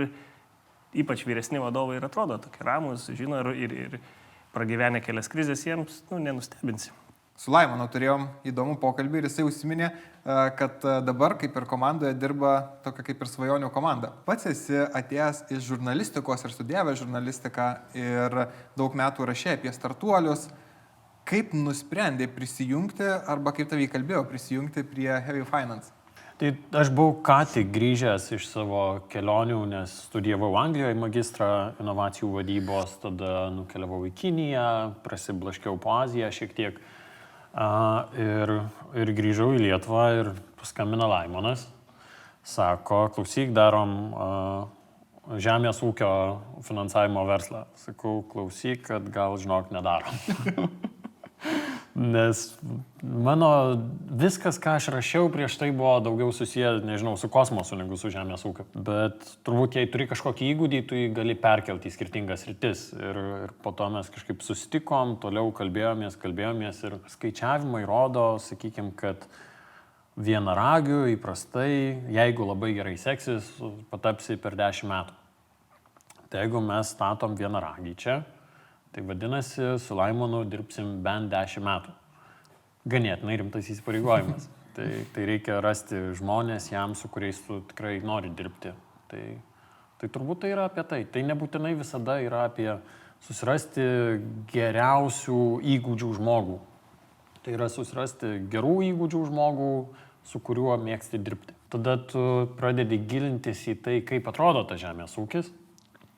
ypač vyresni vadovai ir atrodo tokie ramus, žino ir pragyvenę kelias krizės jiems, nenustebinsi. Su Laimonu turėjom įdomų pokalbį ir jisai užsiminė, kad dabar kaip ir komandoje dirba tokia kaip ir svajonių komanda. Pats esi atėjęs iš žurnalistikos ir studijavęs žurnalistiką ir daug metų rašė apie startuolius. Kaip nusprendė prisijungti arba kaip tavai kalbėjo prisijungti prie Heavy Finance? Tai aš buvau ką tik grįžęs iš savo kelionių, nes studijavau Anglijoje magistrą inovacijų vadybos, tada nukeliavau į Kiniją, prasiblaškiau po Aziją šiek tiek ir grįžau į Lietuvą ir paskambino Laimonas. Sako, klausyk, darom žemės ūkio finansavimo verslą. Sakau, klausyk, kad gal žinok nedarom. Nes mano viskas, ką aš rašiau prieš tai buvo daugiau susiję, nežinau, su kosmosu negu su žemės ūkiu. Bet turbūt, jei turi kažkokį įgūdį, tu jį gali perkelti į skirtingas rytis. Ir po to mes kažkaip susitikom, toliau kalbėjomės ir skaičiavimai rodo, sakykime, kad vienaragiu įprastai, jeigu labai gerai seksis, patapsi per 10 metų. Tai jeigu mes statom vienaragį čia, tai vadinasi, su Laimonu dirbsim bent 10 metų. Ganėtinai rimtas įsipareigojimas. Tai reikia rasti žmonės jam, su kuriais tu tikrai nori dirbti. Tai turbūt tai yra apie tai. Tai nebūtinai visada yra apie susirasti geriausių įgūdžių žmogų. Tai yra susirasti gerų įgūdžių žmogų, su kuriuo mėgsti dirbti. Tada tu pradedi gilintis į tai, kaip atrodo tas žemės ūkis.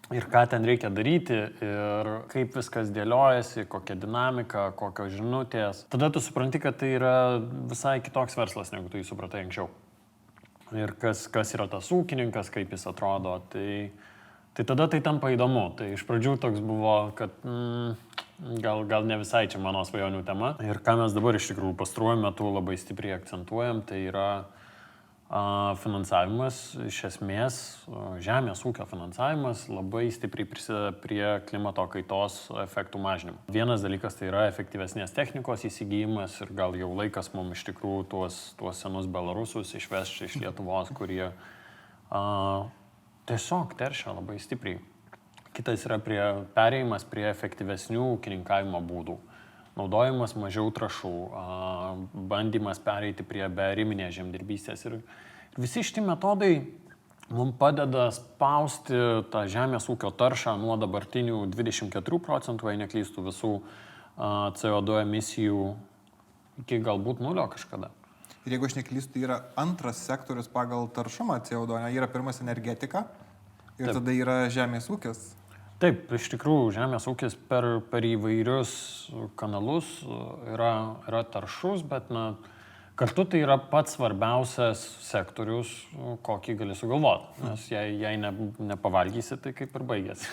Ir ką ten reikia daryti, ir kaip viskas dėliojasi, kokia dinamika, kokios žinutės. Tada tu supranti, kad tai yra visai kitoks verslas, negu tu jį supratai anksčiau. ir kas yra tas ūkininkas, kaip jis atrodo. Tai tada tai tampa įdomu. Tai iš pradžių toks buvo, kad gal ne visai čia mano svajonių tema. Ir ką mes dabar iš tikrųjų pastaruoju metu labai stipriai akcentuojam, tai yra finansavimas, iš esmės, žemės ūkio finansavimas labai stipriai prisideda prie klimato kaitos efektų mažinimo. Vienas dalykas tai yra efektyvesnės technikos įsigijimas ir gal jau laikas mums iš tikrųjų tuos senus belarusus išvežti iš Lietuvos, kurie tiesiog teršia labai stipriai. Kitas yra perėjimas prie efektyvesnių ūkininkavimo būdų. Naudojimas mažiau trąšų, bandymas pereiti prie beariminės žemdirbystės. Ir visi šitie metodai mums padeda spausti tą žemės ūkio taršą nuo dabartinių 24%, jei neklystų, visų CO2 emisijų iki galbūt 0 kažkada. Ir jeigu aš neklystu, tai yra antras sektorius pagal taršumą CO2, yra pirmas energetika ir Taip. tada yra žemės ūkis. Taip, iš tikrųjų, žemės ūkis per įvairius kanalus yra taršus, bet kartu tai yra pats svarbiausias sektorius, kokį gali sugalvoti. Nes jei nepavalgysi, tai kaip ir baigėsi.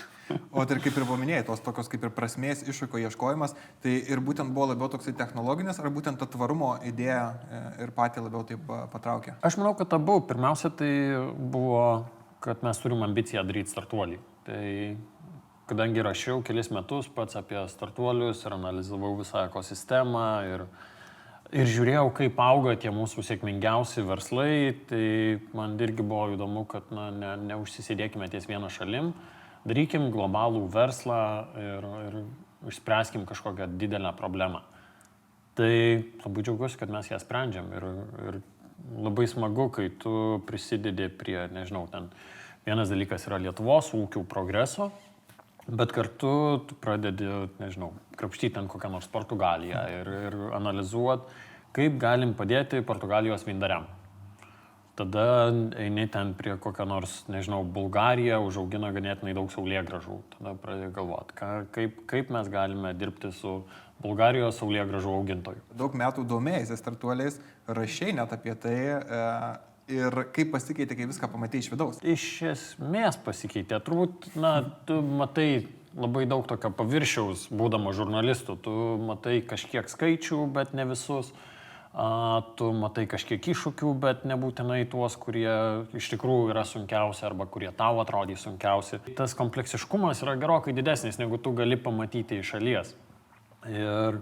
O tai kaip ir paminėjai, tos tokios kaip ir prasmės iššūkio ieškojimas, tai ir būtent buvo labiau toksai technologinis, ar būtent ta tvarumo idėja ir patį labiau taip patraukė? Aš manau, kad abu. Pirmiausia, tai buvo, kad mes turim ambiciją daryti startuolį. Tai kadangi rašiau kelis metus pats apie startuolius ir analizavau visą ekosistemą ir žiūrėjau, kaip auga tie mūsų sėkmingiausi verslai, tai man irgi buvo įdomu, kad neužsisėdėkime ties vieną šalim, darykim globalų verslą ir išspręskim kažkokią didelę problemą. Tai labai džiaugiuosi, kad mes ją sprendžiam ir labai smagu, kai tu prisidedi prie, ten vienas dalykas yra Lietuvos ūkių progreso, bet kartu tu pradedi, krapštyti ten kokią nors Portugaliją ir analizuoti, kaip galim padėti Portugalijos vyndariam. Tada eini ten prie kokią nors, Bulgariją, užaugina ganėtinai daug saulėgrąžų. Tada pradedi galvoti, kaip mes galime dirbti su Bulgarijos saulėgrąžų augintoju. Daug metų domėjai startuoliais, rašiai net apie tai. Ir kaip pasikeitė, kai viską pamatei iš vidaus? Iš esmės pasikeitė. Turbūt, tu matai labai daug tokio paviršiaus, būdama žurnalistu. Tu matai kažkiek skaičių, bet ne visus. Tu matai kažkiek iššūkių, bet nebūtinai tuos, kurie iš tikrųjų yra sunkiausi arba kurie tau atrodys sunkiausi. Tas kompleksiškumas yra gerokai didesnis, negu tu gali pamatyti iš šalies. Ir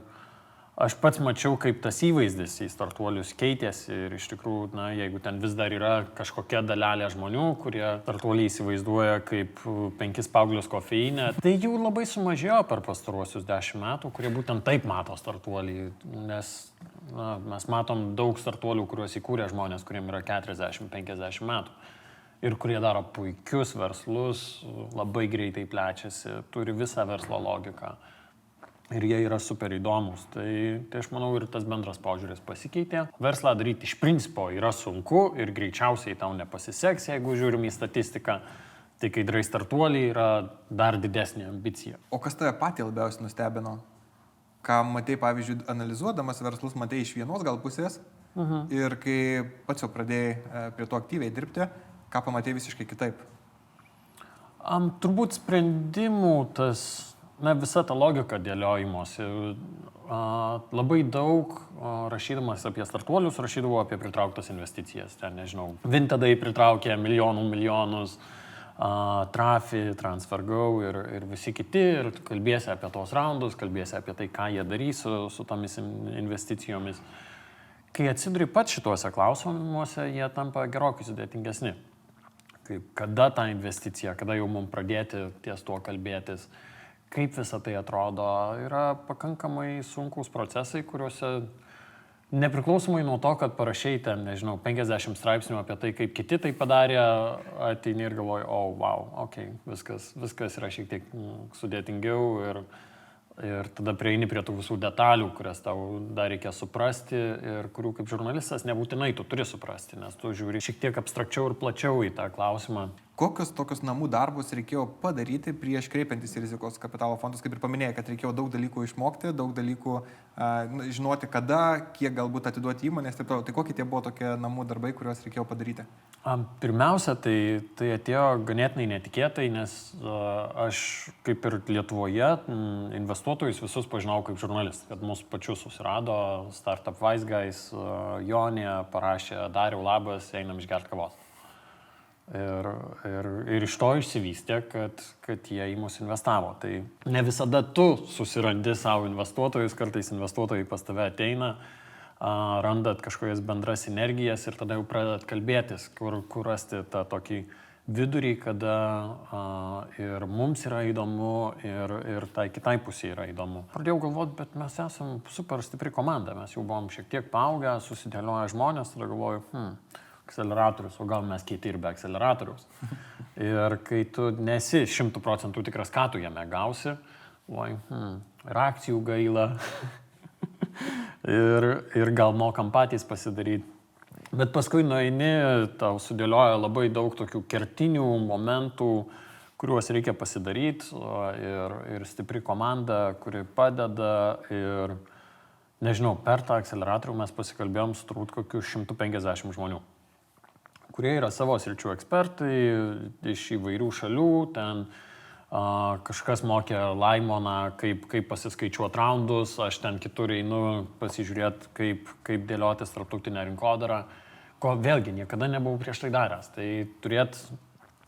aš pats mačiau, kaip tas įvaizdis į startuolius keitėsi ir iš tikrųjų, jeigu ten vis dar yra kažkokia dalelė žmonių, kurie startuoliai įsivaizduoja kaip 5 paauglius kofeinę, tai jų labai sumažėjo per pastaruosius 10 metų, kurie būtent taip mato startuolį, nes mes matom daug startuolių, kuriuos įkūrė žmonės, kuriem yra 40-50 metų ir kurie daro puikius verslus, labai greitai plečiasi, turi visą verslo logiką. Ir jie yra super įdomus. Tai aš manau ir tas bendras požiūris pasikeitė. Verslą daryti iš principo yra sunku ir greičiausiai tau nepasiseks, jeigu žiūrim į statistiką. Tai kai darai startuolį yra dar didesnė ambicija. O kas tave patį labiausiai nustebino? Ką matei, pavyzdžiui, analizuodamas verslus, matei iš vienos gal pusės ir kai pats jau pradėjai prie to aktyviai dirbti, ką pamatei visiškai kitaip? Turbūt sprendimų visa ta logika dėliojimuose. Labai daug rašydamas apie startuolius, rašydavau apie pritrauktas investicijas. Ten, Vintadai pritraukė milijonus, Trafi, TransferGo ir visi kiti. Ir kalbėsi apie tos raundus, kalbėsi apie tai, ką jie darys su tomis investicijomis. Kai atsiduri pats šituose klausimuose, jie tampa gerokai sudėtingesni. Kada ta investicija, kada jau mums pradėti ties tuo kalbėtis, kaip visą tai atrodo, yra pakankamai sunkus procesai, kuriuose nepriklausomai nuo to, kad parašai ten, 50 straipsnių apie tai, kaip kiti tai padarė, ateini ir galvoji, viskas yra šiek tiek sudėtingiau ir tada prieini prie tų visų detalių, kurias tau dar reikia suprasti ir kurių kaip žurnalistas nebūtinai tu turi suprasti, nes tu žiūri šiek tiek abstrakčiau ir plačiau į tą klausimą. Kokius tokius namų darbus reikėjo padaryti prieš kreipiantis į rizikos kapitalo fondus, kaip ir paminėjai, kad reikėjo daug dalykų išmokti, daug dalykų žinoti, kada, kiek galbūt atiduoti įmonės, taip toliau. Tai kokie tie buvo tokie namų darbai, kuriuos reikėjo padaryti? Pirmiausia, tai atėjo ganėtinai netikėtai, nes aš kaip ir Lietuvoje investuotojus visus pažinau kaip žurnalistas, kad mūsų pačius susirado Startup Wise Guys, Jonė parašė, Dariau labas, einam išgerti kavos. Ir iš to išsivystė, kad jie į mus investavo. Tai ne visada tu susirandi savo investuotojus, kartais investuotojai pas tave ateina, randat kažkokias bendras sinergijas ir tada jau pradedat kalbėtis, kur rasti tą tokį vidurį, kada ir mums yra įdomu, ir tai kitai pusė yra įdomu. Pradėjau galvoti, bet mes esam super stipri komanda, mes jau buvom šiek tiek paaugę, susidėlioję žmonės, tada galvoju, akceleratorius, o gal mes kiti ir be akceleratoriaus. Ir kai tu nesi 100% tikras, ką tu jame gausi, ir akcijų gaila, ir gal mokam patys pasidaryti. Bet paskui nueini, tau sudėlioja labai daug tokių kertinių momentų, kuriuos reikia pasidaryti, ir stipri komanda, kuri padeda. Ir nežinau, per tą akceleratorių mes pasikalbėjom su turbūt kokiu 150 žmonių, kurie yra savo sričių ekspertai iš įvairių šalių, ten kažkas mokė Laimoną, kaip pasiskaičiuoti raundus, aš ten kitur einu pasižiūrėti, kaip dėliotis tarptautinę rinkodarą, ko vėlgi niekada nebuvau prieš tai daręs. Tai turėt,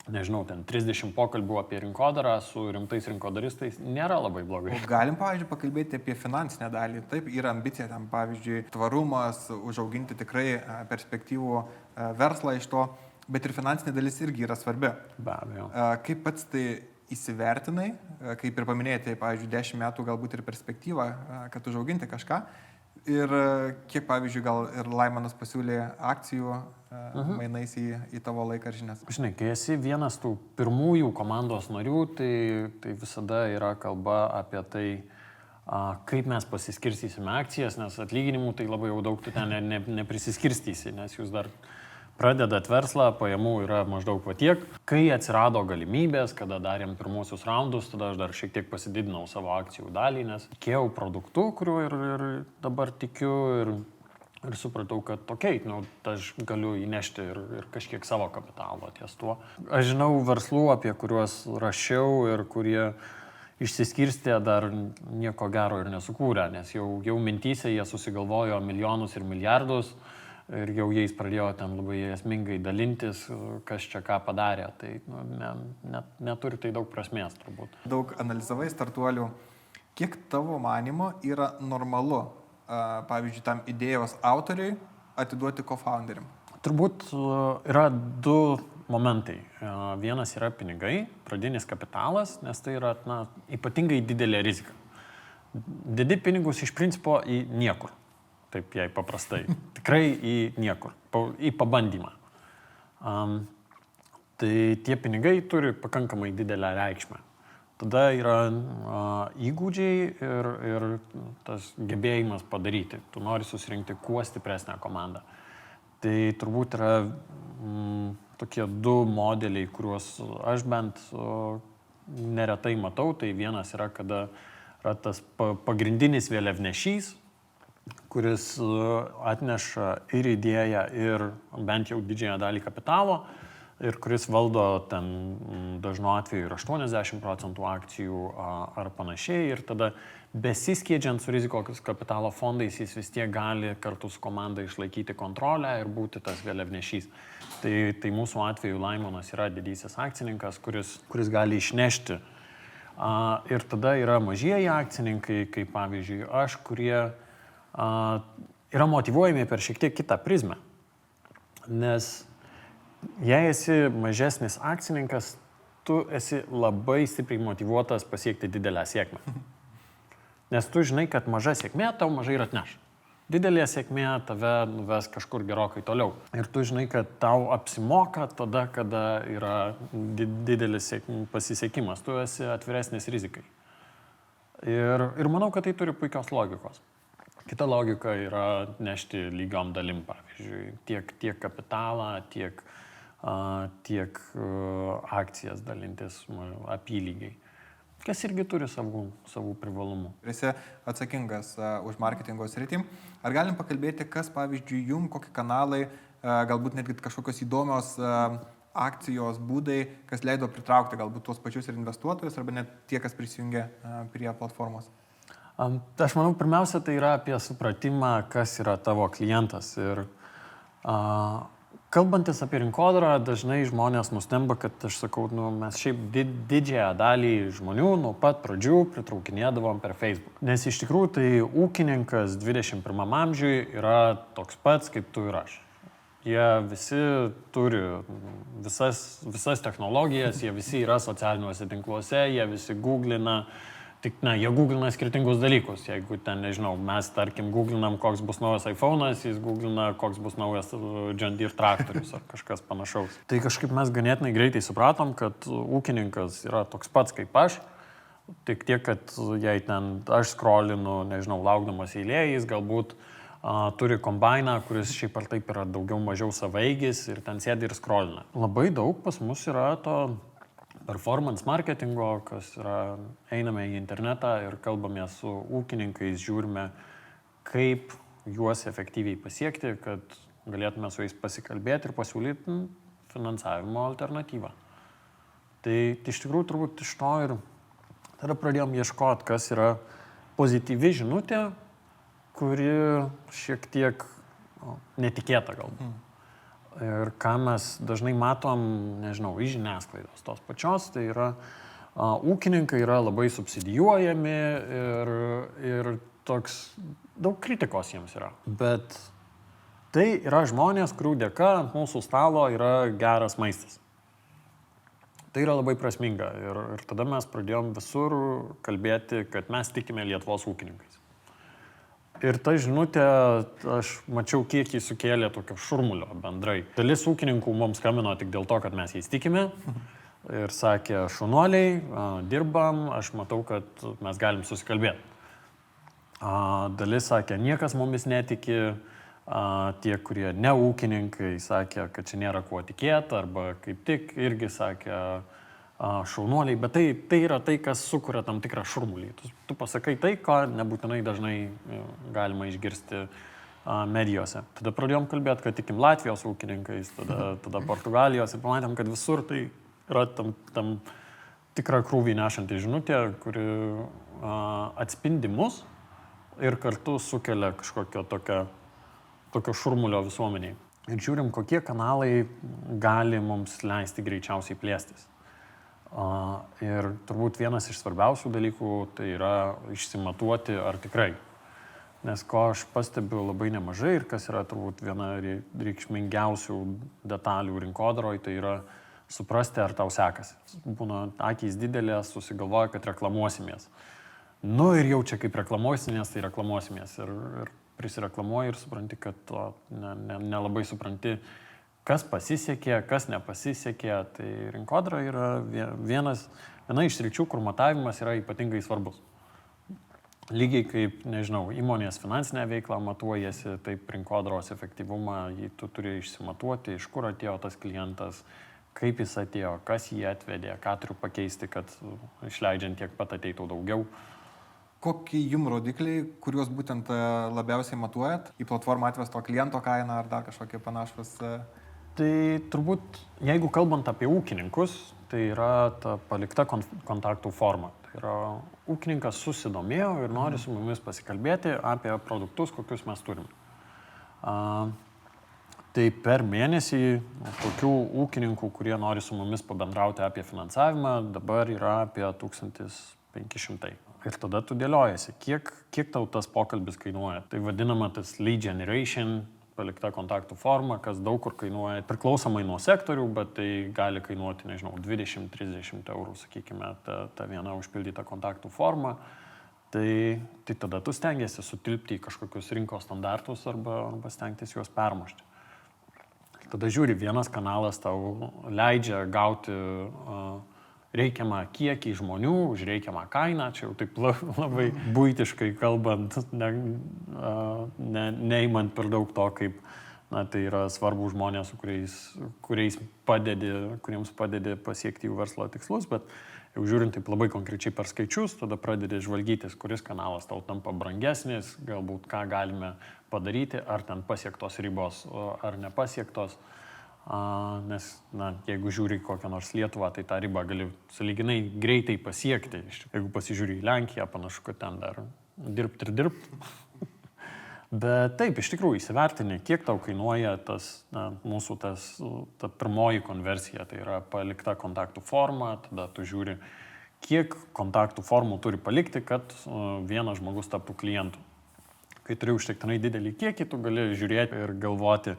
nežinau, ten 30 pokalbių apie rinkodarą su rimtais rinkodaristais nėra labai blogai. Galim, pavyzdžiui, pakalbėti apie finansinę dalį. Taip, yra ambicija tam, pavyzdžiui, tvarumas, užauginti tikrai perspektyvų verslą iš to, bet ir finansinė dalis irgi yra svarbi. Be abejo. Kaip pats tai įsivertinai, kaip ir paminėjai, tai, pavyzdžiui, 10 metų galbūt ir perspektyva, kad užauginti kažką. Ir kiek, pavyzdžiui, gal ir Laimonas pasiūlė akcijų mainais į tavo laiką ar žinias? Žinai, kai esi vienas tų pirmųjų komandos narių, tai visada yra kalba apie tai, kaip mes pasiskirstysime akcijas, nes atlyginimų tai labai jau daug tu ten neprisiskirstysi, nes jūs dar pradedat verslą, pajamų yra maždaug tiek. Kai atsirado galimybės, kada darėm pirmuosius raundus, tada aš dar šiek tiek pasididinau savo akcijų dalį, nes tikėjau produktu, kuriuo ir dabar tikiu ir supratau, kad aš galiu įnešti ir kažkiek savo kapitalo ties tuo. Aš žinau verslų, apie kuriuos rašiau ir kurie išsiskirstė dar nieko gero ir nesukūrė, nes jau mintyse jie susigalvojo milijonus ir milijardus, ir jau jais pradėjo ten labai esmingai dalintis, kas čia ką padarė. Tai neturi tai daug prasmės turbūt. Daug analizavai startuolių. Kiek tavo manimo yra normalu, pavyzdžiui, tam idėjos autoriui atiduoti co-founderiam? Turbūt yra du momentai. Vienas yra pinigai, pradinis kapitalas, nes tai yra ypatingai didelė rizika. Dedi pinigus iš principo į niekur. Taip jai paprastai. Tikrai į niekur, į pabandymą. Tai tie pinigai turi pakankamai didelę reikšmę. Tada yra įgūdžiai ir tas gebėjimas padaryti. Tu nori susirinkti kuo stipresnę komandą. Tai turbūt yra tokie du modeliai, kuriuos aš bent neretai matau. Tai vienas yra, kada yra tas pagrindinis vėliavnešys, kuris atneša ir idėją, ir bent jau didžiąją dalį kapitalo, ir kuris valdo ten dažnu atveju ir 80% akcijų ar panašiai. Ir tada besiskiedžiant su rizikos kapitalo fondais, jis vis tiek gali kartu su komanda išlaikyti kontrolę ir būti tas vėliavnešys. Tai mūsų atveju Laimonas yra didysis akcininkas, kuris gali išnešti. Ir tada yra mažieji akcininkai, kaip pavyzdžiui aš, kurie yra motyvuojami per šiek tiek kitą prizmę. Nes jei esi mažesnis akcininkas, tu esi labai stipriai motyvuotas pasiekti didelę sėkmę. Nes tu žinai, kad maža sėkmė tau mažai ir atneš. Didelė sėkmė tave nuves kažkur gerokai toliau. Ir tu žinai, kad tau apsimoka tada, kada yra didelis pasisekimas. Tu esi atviresnis rizikai. Ir manau, kad tai turi puikios logikos. Kita logika yra nešti lygiom dalim, pavyzdžiui, tiek kapitalą, tiek tiek akcijas dalintis apylygiai, kas irgi turi savų privalumų. Ir esi atsakingas už marketingo sritį. Ar galim pakalbėti, kas, pavyzdžiui, kokie kanalai, galbūt netgi kažkokios įdomios akcijos būdai, kas leido pritraukti galbūt tuos pačius ir investuotojus, arba net tie, kas prisijungia prie platformos? Aš manau, pirmiausia, tai yra apie supratimą, kas yra tavo klientas. Ir kalbantis apie rinkodarą, dažnai žmonės nustemba, kad aš sakau, mes šiaip didžiąją dalį žmonių nuo pat pradžių pritraukinėdavom per Facebook. Nes iš tikrųjų tai ūkininkas 21 amžiui yra toks pats kaip tu ir aš. Jie visi turi visas technologijas, jie visi yra socialiniuose tinkluose, jie visi googlina, jie googlina skirtingus dalykus. Jeigu ten, nežinau, mes tarkim googlinam, koks bus naujas iPhone'as, jis googlina, koks bus naujas John Deere traktorius ar kažkas panašaus. Tai kažkaip mes ganėtinai greitai supratom, kad ūkininkas yra toks pats kaip aš, tik tiek, kad jei ten aš scrollinu, nežinau, laukdamas eilėje, jis galbūt turi kombainą, kuris šiaip ar taip yra daugiau mažiau savaeigis ir ten sėdi ir scrollina. Labai daug pas mus yra to performance marketingo, kas yra, einame į internetą ir kalbame su ūkininkais, žiūrime, kaip juos efektyviai pasiekti, kad galėtume su jais pasikalbėti ir pasiūlyti finansavimo alternatyvą. Tai iš tikrųjų turbūt iš to ir tada pradėjom ieškoti, kas yra pozityvi žinutė, kuri šiek tiek netikėta galbūt. Ir ką mes dažnai matom, nežinau, iš žiniasklaidos tos pačios, tai yra ūkininkai yra labai subsidijuojami ir toks daug kritikos jiems yra. Bet tai yra žmonės, kurių dėka ant mūsų stalo yra geras maistas. Tai yra labai prasminga ir tada mes pradėjom visur kalbėti, kad mes tikime Lietuvos ūkininkais. Ir ta žinutė, aš mačiau, kiek jį sukėlė tokio šurmulio bendrai. Dalis ūkininkų mums skambino tik dėl to, kad mes jais tikime. Ir sakė, šaunuoliai, dirbam, aš matau, kad mes galim susikalbėti. Dalis sakė, niekas mumis netiki. Tie, kurie ne ūkininkai, sakė, kad čia nėra kuo tikėti, arba kaip tik irgi sakė, šaunuoliai, bet tai yra tai, kas sukuria tam tikrą šurmulį. Tu pasakai tai, ko nebūtinai dažnai galima išgirsti medijose. Tada pradėjom kalbėti, kad tikim Latvijos ūkininkais, tada Portugalijos ir pamatėm, kad visur tai yra tam tikrą krūvį nešanti žinutė, kuri atspindi mus ir kartu sukelia kažkokio tokio šurmulio visuomeniai. Ir žiūrim, kokie kanalai gali mums leisti greičiausiai plėstis. Ir turbūt vienas iš svarbiausių dalykų tai yra išsimatuoti, ar tikrai. Nes ko aš pastebiu labai nemažai ir kas yra turbūt viena reikšmingiausių detalių rinkodaroje, tai yra suprasti, ar tau sekasi. Būna akys didelės, susigalvoja, kad reklamuosimės. Ir jau čia kaip reklamuosimės, tai reklamuosimės. Ir prisireklamuoji ir supranti, kad nelabai supranti, kas pasisekė, kas nepasisekė. Tai rinkodara yra viena iš sričių, kur matavimas yra ypatingai svarbus. Lygiai kaip, nežinau, įmonės finansinę veiklą matuojasi, taip rinkodaros efektyvumą tu turi išsimatuoti, iš kur atėjo tas klientas, kaip jis atėjo, kas jį atvedė, ką turiu pakeisti, kad išleidžiant tiek pat ateitų daugiau. Kokie jums rodikliai, kuriuos būtent labiausiai matuojat? Į platformą atvesto kliento kainą ar dar kažkokie panašus? Tai turbūt, jeigu kalbant apie ūkininkus, tai yra ta palikta kontaktų forma. Tai yra ūkininkas susidomėjo ir nori su mumis pasikalbėti apie produktus, kokius mes turim. Tai per mėnesį tokių ūkininkų, kurie nori su mumis pabendrauti apie finansavimą, dabar yra apie 1500. Ir tada tu dėliojasi, kiek tau tas pokalbis kainuoja. Tai vadinama tas lead generation, palikta kontaktų forma, kas daug kur kainuoja priklausomai nuo sektorių, bet tai gali kainuoti, nežinau, 20-30 eurų, sakykime, ta viena užpildyta kontaktų forma. Tai tada tu stengiasi sutilpti į kažkokius rinkos standartus arba stengtis juos permušti. Tada žiūri, vienas kanalas tau leidžia gauti reikiamą kiekį žmonių už reikiamą kainą, čia jau taip labai buitiškai kalbant, neimant per daug to, kaip tai yra svarbų žmonės, kuriems padedi pasiekti jų verslo tikslus, bet jau žiūrint taip labai konkrečiai per skaičius, tada pradedi žvalgytis, kuris kanalas tau tampa brangesnis, galbūt ką galime padaryti, ar ten pasiektos ribos, ar nepasiektos. Nes, jeigu žiūri kokią nors Lietuvą, tai tą ribą gali sąlyginai greitai pasiekti. Jeigu pasižiūri į Lenkiją, panašu, kad ten dar dirbti. Bet taip, iš tikrųjų, įsivertini, kiek tau kainuoja mūsų ta pirmoji konversija, tai yra palikta kontaktų forma, tada tu žiūri, kiek kontaktų formų turi palikti, kad vienas žmogus taptų klientu. Kai turi užtektinai didelį kiekį, tu gali žiūrėti ir galvoti,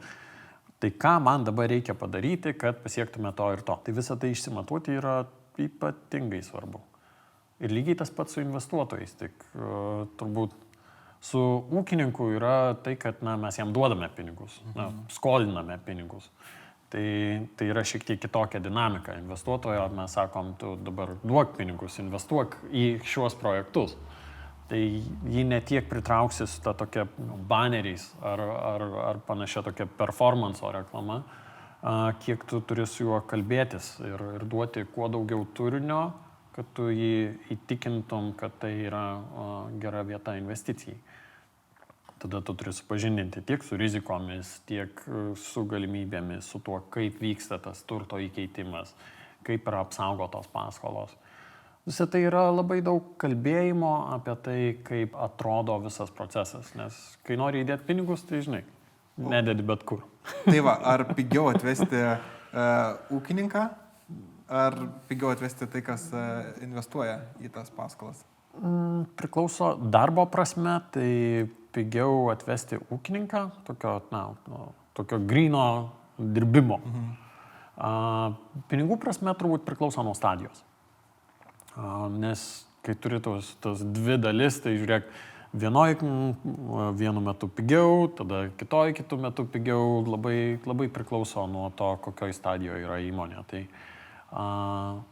tai ką man dabar reikia padaryti, kad pasiektume to ir to. Tai visą tai išsimatuoti yra ypatingai svarbu. Ir lygiai tas pats su investuotojais, tik turbūt su ūkininku yra tai, kad mes jam duodame pinigus, skoliname pinigus. Tai yra šiek tiek kitokia dinamika. Investuotojo mes sakom, tu dabar duok pinigus, investuok į šiuos projektus. Tai jį netiek pritrauksi su ta tokia baneriais ar panašia tokia performanso reklama, kiek tu turi su juo kalbėtis ir duoti kuo daugiau turinio, kad tu jį įtikintum, kad tai yra gera vieta investicijai. Tada tu turi supažindinti tiek su rizikomis, tiek su galimybėmis, su tuo, kaip vyksta tas turto įkeitimas, kaip yra apsaugotos paskolos. Visą tai yra labai daug kalbėjimo apie tai, kaip atrodo visas procesas, nes kai nori įdėti pinigus, tai žinai, nededi bet kur. Tai va, ar pigiau atvesti ūkininką, ar pigiau atvesti tai, kas investuoja į tas paskolas? Priklauso darbo prasme, tai pigiau atvesti ūkininką, tokio gryno dirbimo. Pinigų prasme turbūt priklauso nuo stadijos. Nes kai turi tos dvi dalis, tai žiūrėk, vienu metu pigiau, tada kitu metu pigiau, labai priklauso nuo to, kokioj stadijoje yra įmonė. Tai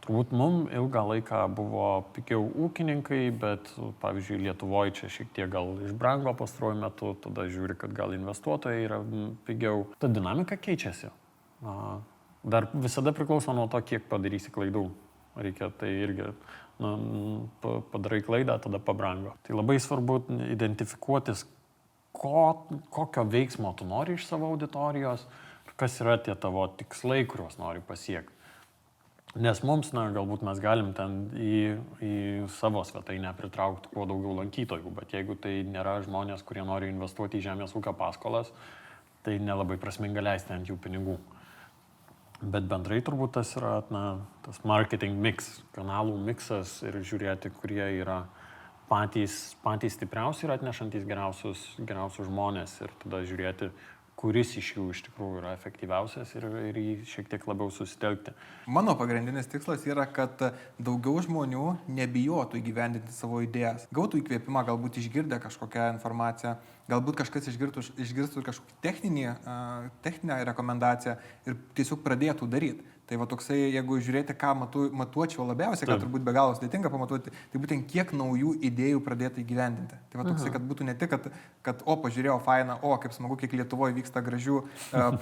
turbūt mums ilgą laiką buvo pigiau ūkininkai, bet pavyzdžiui Lietuvoje čia šiek tiek gal išbrango pastaruoju metu, tada žiūri, kad gal investuotojai yra pigiau. Ta dinamika keičiasi. Dar visada priklauso nuo to, kiek padarysi klaidų. Reikia tai irgi, padarai klaidą, tada pabrango. Tai labai svarbu identifikuotis, kokio veiksmo tu nori iš savo auditorijos, kas yra tie tavo tikslai, kuriuos nori pasiekti. Nes mums, galbūt mes galim ten į savo svetainę pritraukti kuo daugiau lankytojų, bet jeigu tai nėra žmonės, kurie nori investuoti į žemės ūkio paskolas, tai nelabai prasminga leisti ant jų pinigų. Bet bendrai turbūt tas yra tas marketing mix, kanalų miksas ir žiūrėti, kurie yra patys stipriausi ir atnešantys geriausius žmonės ir tada žiūrėti, kuris iš jų iš tikrųjų yra efektyviausias ir jį šiek tiek labiau susitelkti. Mano pagrindinis tikslas yra, kad daugiau žmonių nebijotų įgyvendinti savo idėjas. Gautų įkvėpimą, galbūt išgirdę kažkokią informaciją, galbūt kažkas išgirstų kažkokį techninę rekomendaciją ir tiesiog pradėtų daryti. Tai va toksai, jeigu žiūrėti, ką matuočiau labiausiai, kad turbūt be galo sudėtinga pamatuoti, tai būtent kiek naujų idėjų pradėtų įgyvendinti. Tai va toksai, kad būtų ne tik, kad pažiūrėjau fainą, kaip smagu, kiek Lietuvoje vyksta gražių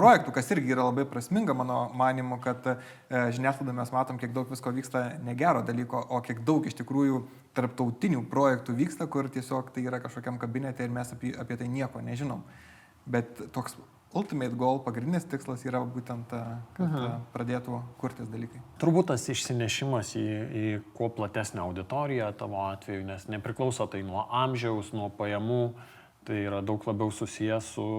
projektų, kas irgi yra labai prasminga, mano manimu, kad žiniasklaidoje mes matom, kiek daug visko vyksta negero dalyko, o kiek daug iš tikrųjų tarptautinių projektų vyksta, kur tiesiog tai yra kažkokiam kabinete ir mes apie tai nieko nežinom. Bet toks ultimate goal, pagrindinis tikslas yra būtent, kad pradėtų kurtis dalykai. Turbūt tas išsinešimas į kuo platesnę auditoriją tavo atveju, nes nepriklauso tai nuo amžiaus, nuo pajamų, tai yra daug labiau susijęs su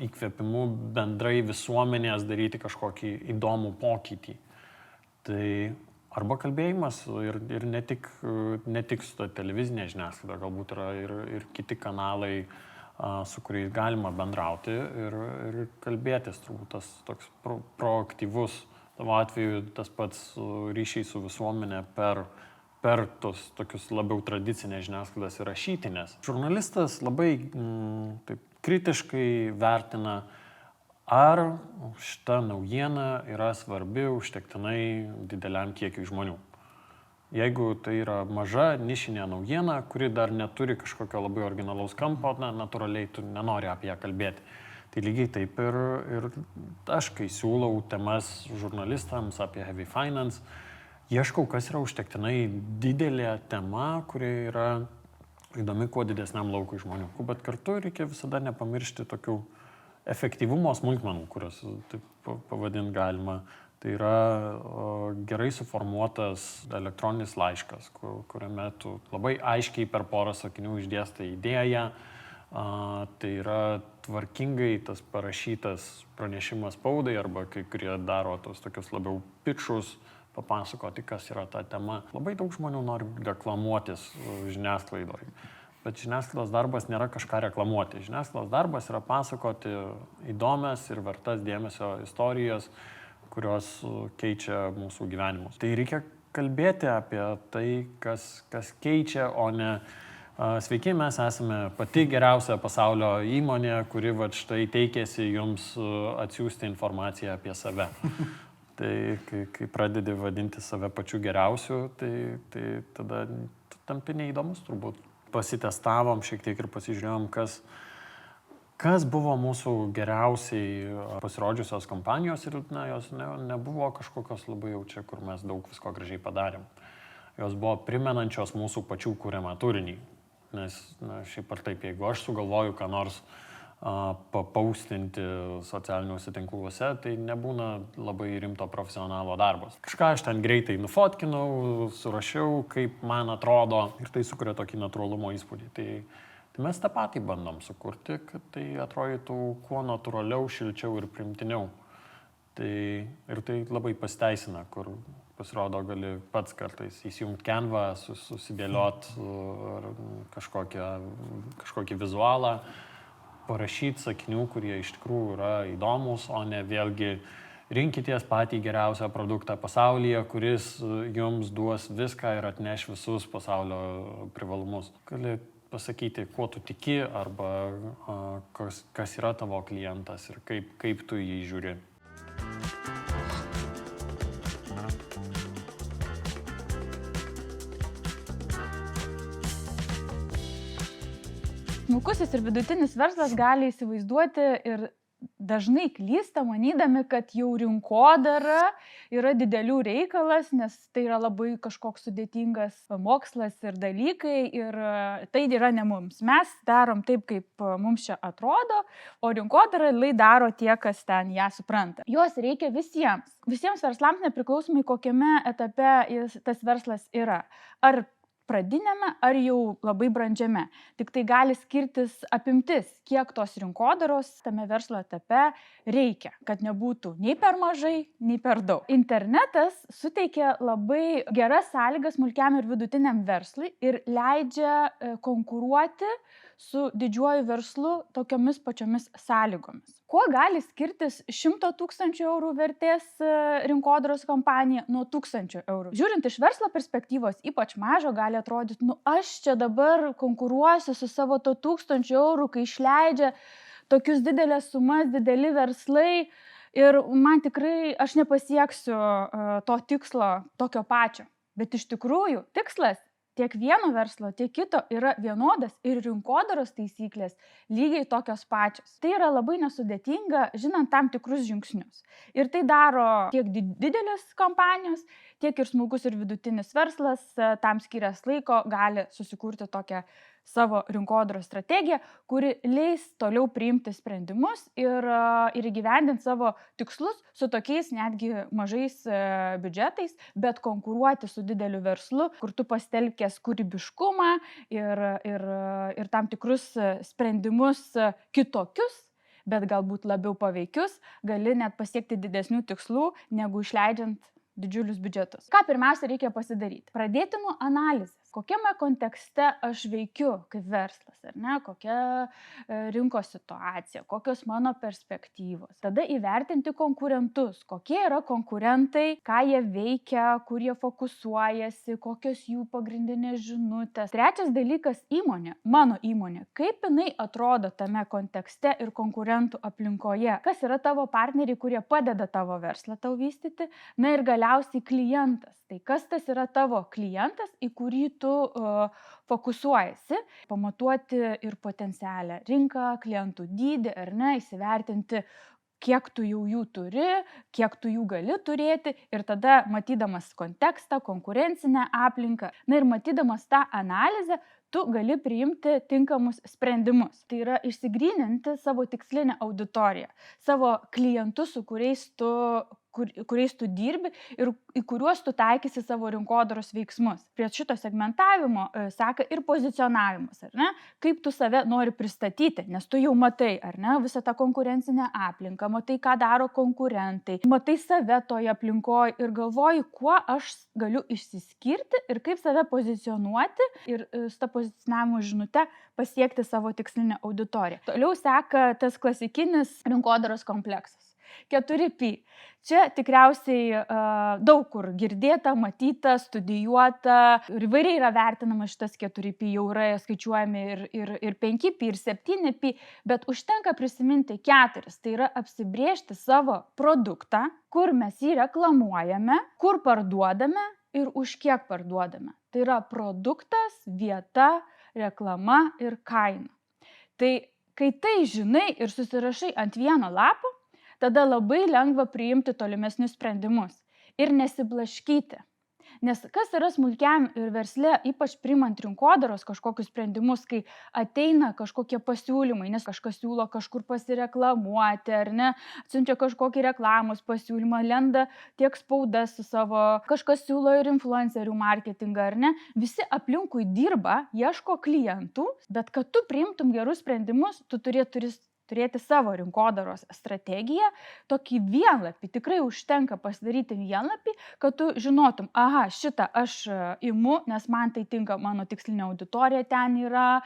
įkvėpimu bendrai visuomenės daryti kažkokį įdomų pokytį. Tai arba kalbėjimas ir ne tik su ta televizinė žiniasklaida, galbūt yra ir kiti kanalai, su kuriais galima bendrauti ir kalbėtis, turbūt tas toks proaktyvus, tavo atveju tas pats ryšiai su visuomenė per tos tokius labiau tradicinės žiniasklaidas ir rašytinės. Žurnalistas labai taip kritiškai vertina, ar šita naujiena yra svarbi užtektinai dideliam kiekiui žmonių. Jeigu tai yra maža nišinė naujiena, kuri dar neturi kažkokio labai originalaus kampo, natūraliai tu nenori apie ją kalbėti. Tai lygiai taip ir aš, kai siūlau temas žurnalistams apie heavy finance, ieškau, kas yra užtektinai didelė tema, kuri yra įdomi kuo didesniam laukui žmonių. Bet kartu reikia visada nepamiršti tokių efektyvumo smulkmenų, kurios taip pavadinti galima. Tai yra gerai suformuotas elektroninis laiškas, kuriame tu labai aiškiai per porą sakinių išdėstai idėją. Tai yra tvarkingai tas parašytas pranešimas spaudai arba kai kurie daro tos tokius labiau pitchus, papasakoti, kas yra ta tema. Labai daug žmonių nori reklamuotis žiniasklaidoje. Bet žiniasklaidos darbas nėra kažką reklamuoti. Žiniasklaidos darbas yra pasakoti įdomias ir vertas dėmesio istorijas, kurios keičia mūsų gyvenimus. Tai reikia kalbėti apie tai, kas keičia, o ne sveiki, mes esame pati geriausia pasaulio įmonė, kuri štai teikėsi jums atsiųsti informaciją apie save. Tai kai pradedi vadinti save pačiu geriausiu, tai tada tampi neįdomus turbūt. Pasitestavom šiek tiek ir pasižiūrėjom, kas buvo mūsų geriausiai pasirodžiusios kompanijos ir jos nebuvo kažkokios labai jau čia, kur mes daug visko gražiai padarėm. Jos buvo primenančios mūsų pačių kūriamą turinį. Nes šiaip ar taip, jeigu aš sugalvoju ką nors papaustinti socialiniuose tinkluose, tai nebūna labai rimto profesionalo darbas. Kažką aš ten greitai nufotkinau, surašiau, kaip man atrodo, ir tai sukuria tokį natūralumo įspūdį. Tai mes tą patį bandom sukurti, kad tai atrodytų kuo natūraliau, šilčiau ir primtiniau. Ir tai labai pasiteisina, kur pasirodo gali pats kartais įsijungti Canva, susidėliot kažkokį vizualą, parašyti sakinių, kurie iš tikrųjų yra įdomus, o ne vėlgi rinkitės patį geriausią produktą pasaulyje, kuris jums duos viską ir atneš visus pasaulio privalumus. Gali pasakyti, kuo tu tiki arba kas yra tavo klientas ir kaip tu jį žiūri. Smulkusis ir vidutinis verslas gali įsivaizduoti ir dažnai klysta, manydami, kad jau rinkodara yra didelių reikalas, nes tai yra labai kažkoks sudėtingas mokslas ir dalykai ir tai yra ne mums. Mes darom taip, kaip mums čia atrodo, o rinkodara daro tie, kas ten ją supranta. Jos reikia visiems. Visiems verslams nepriklausomai, kokiame etape tas verslas yra. Ar pradinėme, ar jau labai brandžiame. Tik tai gali skirtis apimtis, kiek tos rinkodaros tame verslo etape reikia, kad nebūtų nei per mažai, nei per daug. Internetas suteikia labai geras sąlygas smulkiam ir vidutiniam verslui ir leidžia konkuruoti su didžiuoju verslu tokiomis pačiomis sąlygomis. Kuo gali skirtis 100 000 eurų vertės rinkodaros kompanija nuo 1000 eurų? Žiūrint iš verslo perspektyvos, ypač mažo, gali atrodyti, aš čia dabar konkuruosiu su savo 1000 eurų, kai išleidžia tokius didelės sumas, dideli verslai ir man tikrai aš nepasieksiu to tikslo tokio pačio. Bet iš tikrųjų tikslas tiek vieno verslo, tiek kito yra vienodas ir rinkodaros taisyklės lygiai tokios pačios. Tai yra labai nesudėtinga, žinant tam tikrus žingsnius. Ir tai daro tiek didelės kompanijos, tiek ir smulkus ir vidutinis verslas, tam skyręs laiko gali susikurti tokią savo rinkodaros strategiją, kuri leis toliau priimti sprendimus ir įgyvendinti savo tikslus su tokiais netgi mažais biudžetais, bet konkuruoti su dideliu verslu, kur tu pasitelkęs kūrybiškumą ir tam tikrus sprendimus kitokius, bet galbūt labiau paveikius, gali net pasiekti didesnių tikslų, negu išleidžiant didžiulius biudžetus. Ką pirmiausia reikia pasidaryti? Pradėti nuo analizės. Kokiame kontekste aš veikiu kaip verslas, ar ne? Kokia rinkos situacija, kokios mano perspektyvos. Tada įvertinti konkurentus, kokie yra konkurentai, ką jie veikia, kur jie fokusuojasi, kokios jų pagrindinės žinutės. Trečias dalykas - įmonė, mano įmonė. Kaip jinai atrodo tame kontekste ir konkurentų aplinkoje? Kas yra tavo partneriai, kurie padeda tavo verslą tau vystyti? Na ir galiausiai galiausiai klientas. Tai kas tas yra tavo klientas, į kurį tu fokusuojasi, pamatuoti ir potencialią rinką, klientų dydį, ar ne, įsivertinti, kiek tu jau jų turi, kiek tu jų gali turėti ir tada matydamas kontekstą, konkurencinę aplinką, na ir matydamas tą analizę, tu gali priimti tinkamus sprendimus. Tai yra išsigryninti savo tikslinę auditoriją, savo klientus, su kuriais tu dirbi ir į kuriuos tu taikysi savo rinkodaros veiksmus. Prie šito segmentavimo seka ir pozicionavimas, ar ne? Kaip tu save nori pristatyti, nes tu jau matai, ar ne, visą tą konkurencinę aplinką, matai, ką daro konkurentai, matai save toje aplinkoje ir galvoji, kuo aš galiu išsiskirti ir kaip save pozicionuoti ir su ta pozicionavimo žinute pasiekti savo tikslinę auditoriją. Toliau seka tas klasikinis rinkodaros kompleksas. 4P. Čia tikriausiai daug kur girdėta, matyta, studijuota ir įvairiai yra vertinama šitas 4P, jau yra skaičiuojami ir 5P, ir 7P, bet užtenka prisiminti 4. Tai yra apsibrėžti savo produktą, kur mes jį reklamuojame, kur parduodame ir už kiek parduodame. Tai yra produktas, vieta, reklama ir kaina. Tai kai tai žinai ir susirašai ant vieno lapo, tada labai lengva priimti tolimesnius sprendimus ir nesiblaškyti. Nes kas yra smulkiam ir versle, ypač priimant rinkodaros kažkokius sprendimus, kai ateina kažkokie pasiūlymai, nes kažkas siūlo kažkur pasireklamuoti, ar ne, atsiunčia kažkokį reklamos pasiūlymą, lenda tiek spauda su savo, kažkas siūlo ir influencerių marketingą, ar ne, visi aplinkui dirba, ieško klientų, bet kad tu priimtum gerus sprendimus, tu turėti savo rinkodaros strategiją, tokį vienlapį, tikrai užtenka pasidaryti vienlapį, kad tu žinotum, aha, šitą aš imu, nes man tai tinka, mano tikslinė auditorija ten yra,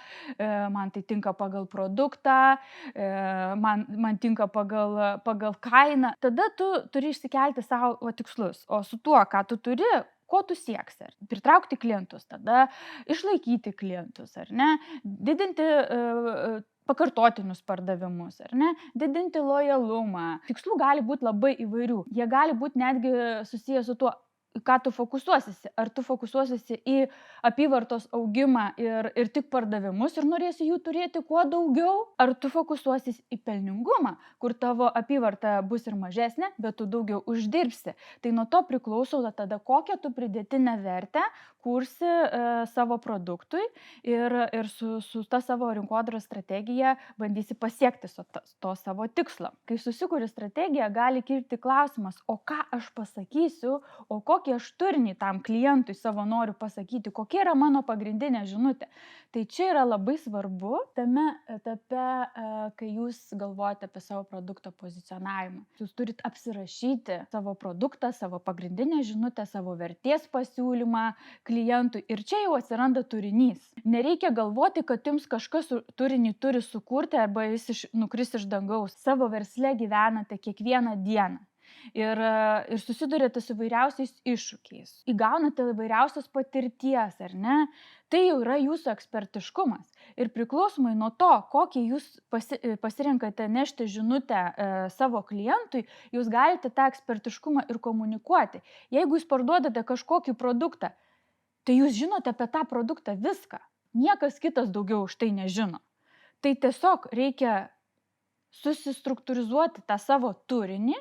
man tai tinka pagal produktą, man tinka pagal kainą. Tada tu turi išsikelti savo tikslus, o su tuo, ką tu turi, ko tu sieksi? Pritraukti klientus, tada išlaikyti klientus, ar ne, didinti pakartotinius pardavimus, ar ne, didinti lojalumą. Tikslų gali būti labai įvairių. Jie gali būti netgi susiję su tuo, ką tu fokusuosiesi. Ar tu fokusuosiesi į apyvartos augimą ir tik pardavimus ir norėsi jų turėti kuo daugiau, ar tu fokusuosiesi į pelningumą, kur tavo apyvarta bus ir mažesnė, bet tu daugiau uždirbsi. Tai nuo to priklauso tada, kokią tu pridėtinę vertę kursi savo produktui ir su ta savo rinkodaros strategija bandysi pasiekti to savo tikslo. Kai susikuri strategiją, gali kilti klausimas, o ką aš pasakysiu, o kokį aš turinį tam klientui savo noriu pasakyti, kokia yra mano pagrindinė žinutė. Tai čia yra labai svarbu tame etape, kai jūs galvojate apie savo produkto pozicionavimą. Jūs turit apsirašyti savo produktą, savo pagrindinę žinutę, savo vertės pasiūlymą klientui ir čia jau atsiranda turinys. Nereikia galvoti, kad jums kažkas turinį turi sukurti arba jis nukris iš dangaus. Savo versle gyvenate kiekvieną dieną. Ir susidurėte su įvairiausiais iššūkiais. Įgaunate įvairiausios patirties, ar ne? Tai jau yra jūsų ekspertiškumas. Ir priklausomai nuo to, kokį jūs pasirinkate nešti žinutę savo klientui, jūs galite tą ekspertiškumą ir komunikuoti. Jeigu jūs parduodate kažkokį produktą, tai jūs žinote apie tą produktą viską. Niekas kitas daugiau už tai nežino. Tai tiesiog reikia susistruktūrizuoti tą savo turinį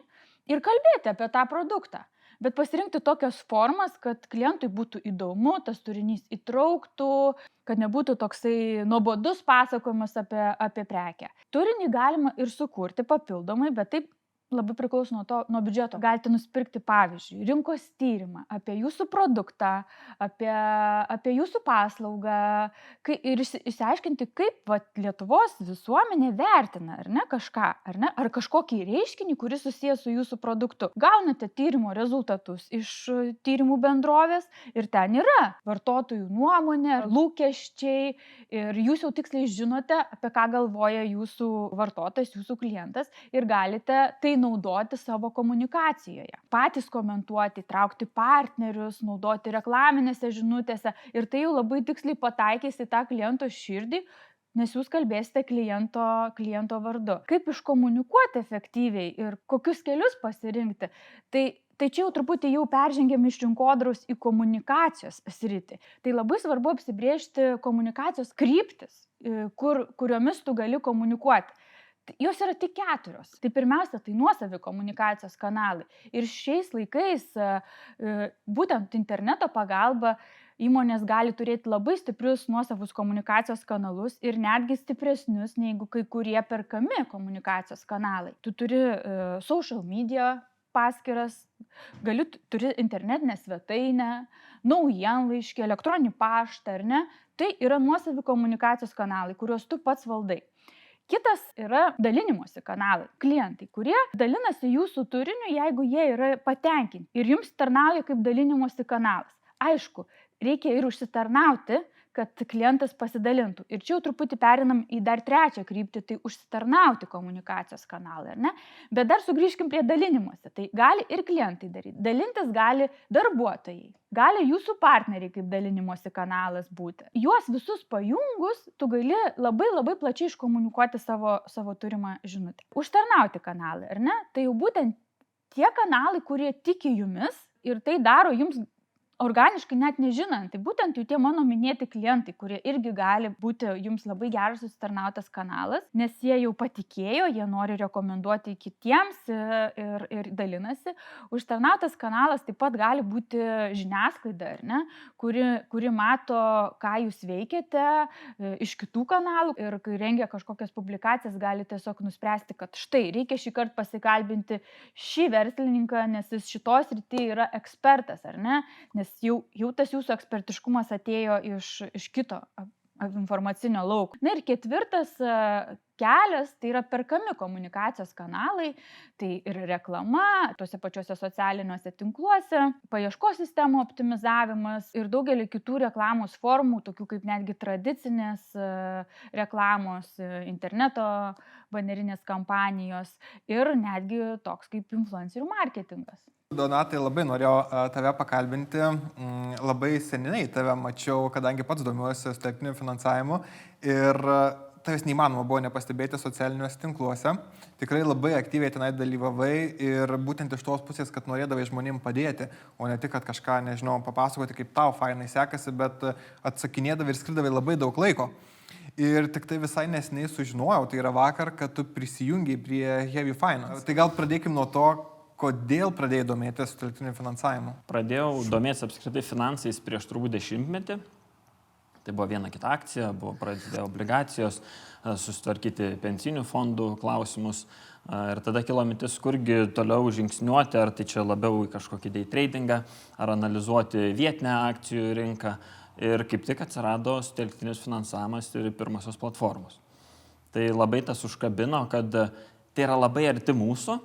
ir kalbėti apie tą produktą. Bet pasirinkti tokias formas, kad klientui būtų įdomu, tas turinys įtrauktų, kad nebūtų toksai nuobodus pasakojimas apie prekę. Turinį galima ir sukurti papildomai, bet taip labai priklauso nuo biudžeto. Galite nusipirkti, pavyzdžiui, rinkos tyrimą apie jūsų produktą, apie jūsų paslaugą ir išsiaiškinti, kaip Lietuvos visuomenė vertina, ar ne, kažką, ar kažkokį reiškinį, kuris susijęs su jūsų produktu. Gaunate tyrimo rezultatus iš tyrimų bendrovės ir ten yra vartotojų nuomonė, lūkesčiai ir jūs jau tiksliai žinote, apie ką galvoja jūsų vartotojas, jūsų klientas ir galite tai naudoti savo komunikacijoje. Patys komentuoti, traukti partnerius, naudoti reklaminėse žinutėse ir tai jau labai tiksliai pataikys į tą kliento širdį, nes jūs kalbėsite kliento vardu. Kaip iškomunikuoti efektyviai ir kokius kelius pasirinkti, tai Tai čia jau truputį jau peržengėm iš rinkodaros į komunikacijos sritį. Tai labai svarbu apsibriežti komunikacijos kryptis, kuriomis tu gali komunikuoti. Jos yra tik 4. Tai pirmiausia, tai nuosavi komunikacijos kanalai. Ir šiais laikais būtent interneto pagalba įmonės gali turėti labai stiprius nuosavus komunikacijos kanalus ir netgi stipresnius negu kai kurie perkami komunikacijos kanalai. Tu turi social media paskyras, turi internetinę svetainę, naujienlaiškį, elektroninį paštą, ar ne? Tai yra nuosavi komunikacijos kanalai, kuriuos tu pats valdai. Kitas yra dalinimosi kanalai, klientai, kurie dalinasi jūsų turiniu, jeigu jie yra patenkinti ir jums tarnauja kaip dalinimosi kanalas. Aišku, reikia ir užsitarnauti, kad klientas pasidalintų. Ir čia jau truputį perinam į dar 3 kryptį, tai užsitarnauti komunikacijos kanalai, ar ne? Bet dar sugrįžkim prie dalinimosi. Tai gali ir klientai daryti. Dalintis gali darbuotojai, gali jūsų partneriai kaip dalinimosi kanalas būti. Juos visus pajungus, tu gali labai labai plačiai iškomunikuoti savo turimą žinutę. Užtarnauti kanalai, ar ne? Tai jau būtent tie kanalai, kurie tiki jumis ir tai daro jums organiškai net nežinant, tai būtent jau tie mano minėti klientai, kurie irgi gali būti jums labai geras užsitarnautas kanalas, nes jie jau patikėjo, jie nori rekomenduoti kitiems ir dalinasi. Užsitarnautas kanalas taip pat gali būti žiniasklaida, ar ne, kuri mato, ką jūs veikiate iš kitų kanalų ir kai rengia kažkokias publikacijas, gali tiesiog nuspręsti, kad štai reikia šį kartą pasikalbinti šį verslininką, nes jis šitos srityje yra ekspertas, ar ne? Nes jau tas jūsų ekspertiškumas atėjo iš kito informacinio lauko. Na ir 4 kelias, tai yra perkami komunikacijos kanalai, tai ir reklama, tuose pačiuose socialiniuose tinkluose, paieškos sistemų optimizavimas ir daugelį kitų reklamos formų, tokių kaip netgi tradicinės reklamos, interneto banerinės kampanijos ir netgi toks kaip influencerių marketingas. Donatai, labai norėjau tave pakalbinti, labai seniai tave mačiau, kadangi pats domiuosi sutelktiniu finansavimu ir tavęs neįmanoma buvo nepastebėti socialiniuose tinkluose. Tikrai labai aktyviai tenai dalyvavai ir būtent iš tos pusės, kad norėdavai žmonėms padėti, o ne tik, kad kažką, nežinau, papasakoti, kaip tau fainai sekasi, bet atsakinėdavai ir skirdavai labai daug laiko. Ir tik tai visai neseniai sužinojau, tai yra vakar, kad tu prisijungiai prie Heavy Finance. Tai gal pradėkim nuo to, kodėl pradėjai domėtis sutelktiniu finansavimu? Pradėjau domėtis apskritai finansais prieš turbūt 10 metį. Tai buvo viena kita akcija, buvo pradėti obligacijos, susitvarkyti pensinių fondų klausimus. Ir tada kilo mintis, kurgi toliau žingsniuoti, ar tai čia labiau į kažkokį day tradingą, ar analizuoti vietinę akcijų rinką. Ir kaip tik atsirado sutelktinis finansavimas ir pirmosios platformos. Tai labai tas užkabino, kad tai yra labai arti mūsų.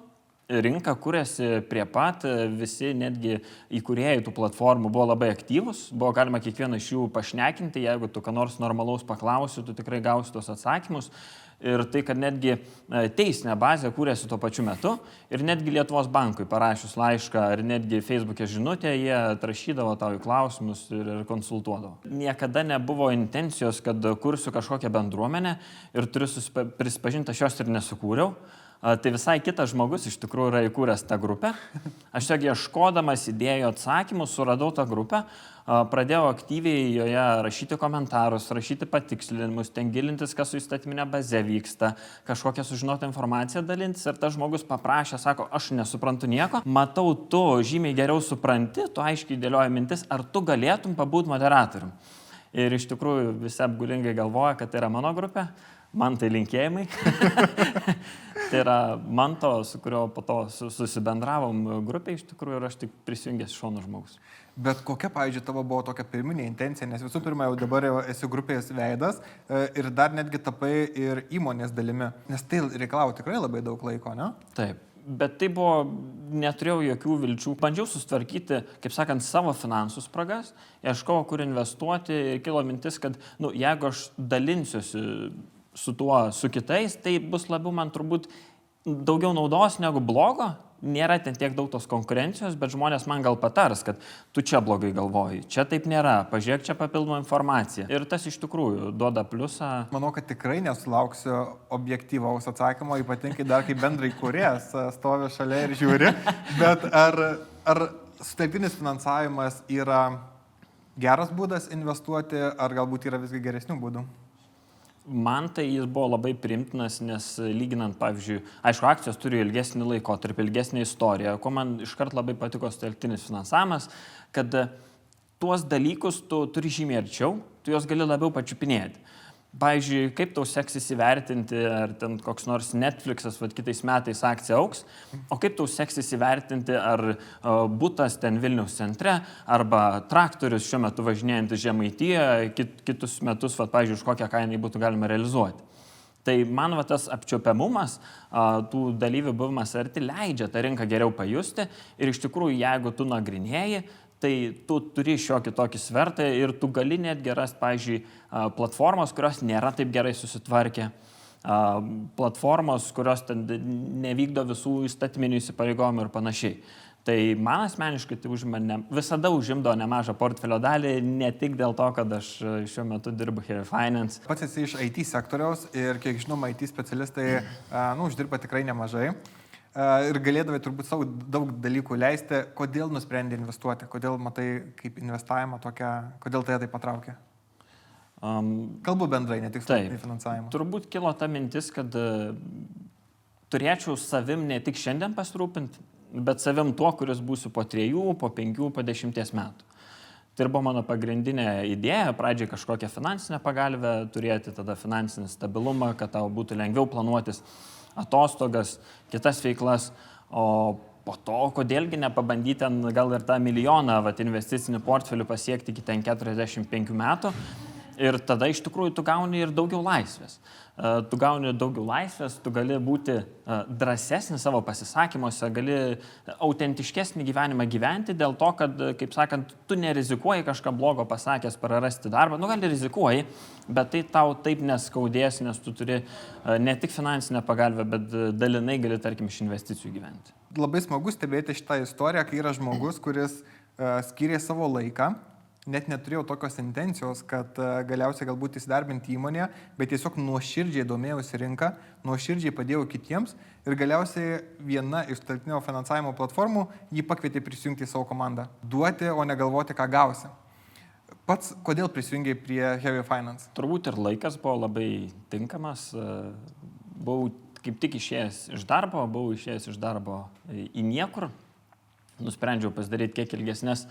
Rinka kuriasi prie pat, visi netgi įkūrėjai tų platformų buvo labai aktyvus, buvo galima kiekvieną iš jų pašnekinti, jeigu tu ką nors normalaus paklausi, tu tikrai gausi tos atsakymus. Ir tai, kad netgi teisinė bazė kūrėsi tuo pačiu metu ir netgi Lietuvos bankui parašius laišką ar netgi Facebook'e žinutę, jie atrašydavo tau į klausimus ir konsultuodavo. Niekada nebuvo intencijos, kad kursiu kažkokią bendruomenę ir turiu prisipažinti, aš jos ir nesukūriau. Tai visai kitas žmogus iš tikrųjų yra įkūręs tą grupę. Aš tiesiog ieškodamas idėjų atsakymų suradau tą grupę, pradėjau aktyviai joje rašyti komentarus, rašyti patikslinimus, ten gilintis, kas su įstatyminė baze vyksta, kažkokią sužinotą informaciją dalintis ir tas žmogus paprašė, sako, aš nesuprantu nieko, matau, tu žymiai geriau supranti, tu aiškiai dėlioji mintis, ar tu galėtum pabūti moderatorium. Ir iš tikrųjų visi apgulingai galvoja, kad tai yra mano grupė. Man tai linkėjimai. Tai yra Manto, su kurio po to susibendravom grupė iš tikrųjų ir aš tik prisijungęs šono žmogus. Bet kokia, pavyzdžiui, tavo buvo tokia pirminė intencija, nes visų pirma, jau dabar jau esi grupės veidas ir dar netgi tapai ir įmonės dalimi, nes tai reikalavo tikrai labai daug laiko, ne? Taip. Bet tai buvo, neturėjau jokių vilčių. Bandžiau sustvarkyti, kaip sakant, savo finansų spragas, ieškojau, kur investuoti ir kilo mintis, kad jeigu aš dalinsiuosi su tuo, su kitais, tai bus labiau man turbūt daugiau naudos negu blogo. Nėra ten tiek daug tos konkurencijos, bet žmonės man gal patars, kad tu čia blogai galvoji, čia taip nėra, pažiūrėk čia papildomą informaciją. Ir tas iš tikrųjų duoda pliusą. Manau, kad tikrai nesulauksiu objektyvaus atsakymo, ypatingai dar kaip bendrai kūrėjas stovi šalia ir žiūri, bet ar ar sutelktinis finansavimas yra geras būdas investuoti, ar galbūt yra visgi geresnių būdų? Man tai jis buvo labai primtinas, nes lyginant, pavyzdžiui, aišku, akcijos turi ilgesnį laikotarpį, ilgesnį istoriją, ko man iškart labai patiko sutelktinis finansavimas, kad tuos dalykus tu turi žymiai arčiau, tu juos gali labiau pačiupinėti. Pavyzdžiui, kaip tau seksis įvertinti, ar ten koks nors Netflixas, kitais metais akcija auks, o kaip tau seksis įvertinti, ar butas ten Vilniaus centre, arba traktorius šiuo metu važinėjantis Žemaitijoje, kitus metus, pavyzdžiui, už kokią kainą jį būtų galima realizuoti. Tai man tas apčiuopiamumas, tų dalyvių buvimas arti leidžia tą rinką geriau pajusti ir iš tikrųjų, jeigu tu nagrinėji, tai tu turi šiokį tokį svertą ir tu gali netgi rasti, pavyzdžiui, platformos, kurios nėra taip gerai susitvarkę, platformos, kurios ten nevykdo visų įstatyminių įsipareigojimų ir panašiai. Tai man asmeniškai tai visada užimdo nemažą portfelio dalį, ne tik dėl to, kad aš šiuo metu dirbu Heavy Finance. Pats esi iš IT sektoriaus ir, kiek žinoma, IT specialistai uždirba tikrai nemažai. Ir galėdavai turbūt savo daug dalykų leisti. Kodėl nusprendė investuoti? Kodėl matai kaip investavimą tokią, kodėl tai patraukė? Kalbu bendrai, ne tik finansavimą. Turbūt kilo ta mintis, kad turėčiau savim ne tik šiandien pasirūpinti, bet savim tuo, kuris būsiu po 3, po 5, po 10 metų. Tai buvo mano pagrindinė idėja, pradžiai kažkokią finansinę pagalbę turėti, tada finansinį stabilumą, kad tau būtų lengviau planuotis atostogas, kitas veiklas, o po to, kodėlgi nepabandyti gal ir tą milijoną investicinį portfelį pasiekti iki 45 metų ir tada iš tikrųjų tu gauni ir daugiau laisvės. Tu gauni daugiau laisvės, tu gali būti drąsesnis savo pasisakymuose, gali autentiškesnį gyvenimą gyventi dėl to, kad, kaip sakant, tu nerizikuoji kažką blogo pasakęs prarasti darbą. Gal rizikuoji, bet tai tau taip neskaudės, nes tu turi ne tik finansinę pagalbę, bet dalinai gali, tarkim, iš investicijų gyventi. Labai smagu stebėti šitą istoriją, kai yra žmogus, kuris skyrė savo laiką. Net neturėjau tokios intencijos, kad galiausiai galbūt įsidarbinti įmonėje, bet tiesiog nuoširdžiai domėjausi rinką, nuoširdžiai padėjau kitiems ir galiausiai viena iš sutelktinio finansavimo platformų jį pakvietė prisijungti į savo komandą. Duoti, o ne galvoti, ką gausi. Pats kodėl prisijungiai prie Heavy Finance? Turbūt ir laikas buvo labai tinkamas. Buvau kaip tik išėjęs iš darbo į niekur. Nusprendžiau pasidaryti kiek ilgesnės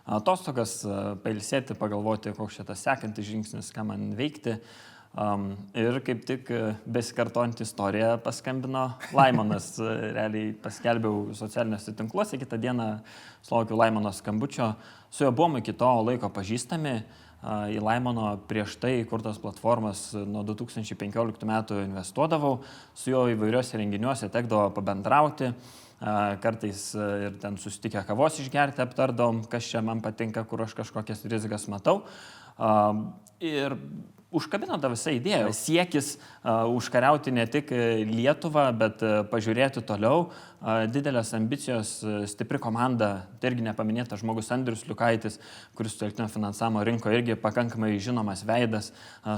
atostogas, pailsėti, pagalvoti, koks šitas sekantis žingsnis, ką man veikti. Ir kaip tik besikartojant istoriją paskambino Laimonas. Realiai paskelbiau socialiniuose tinkluose, kitą dieną sulaukiau Laimono skambučio. Su juo buvom iki to laiko pažįstami. Į Laimono prieš tai kurtas platformas nuo 2015 metų investuodavau. Su juo įvairiuose renginiuose tekdavo pabendrauti. Kartais ir ten susitikę kavos išgerti aptardom, kas čia man patinka, kur aš kažkokias rizikas matau. Ir užkabino tą visą idėją. Siekis užkariauti ne tik Lietuvą, bet pažiūrėti toliau. Didelės ambicijos, stipri komanda, tai irgi nepaminėtas žmogus Andrius Liukaitis, kuris sutelktinio finansavimo rinkoje irgi pakankamai žinomas veidas.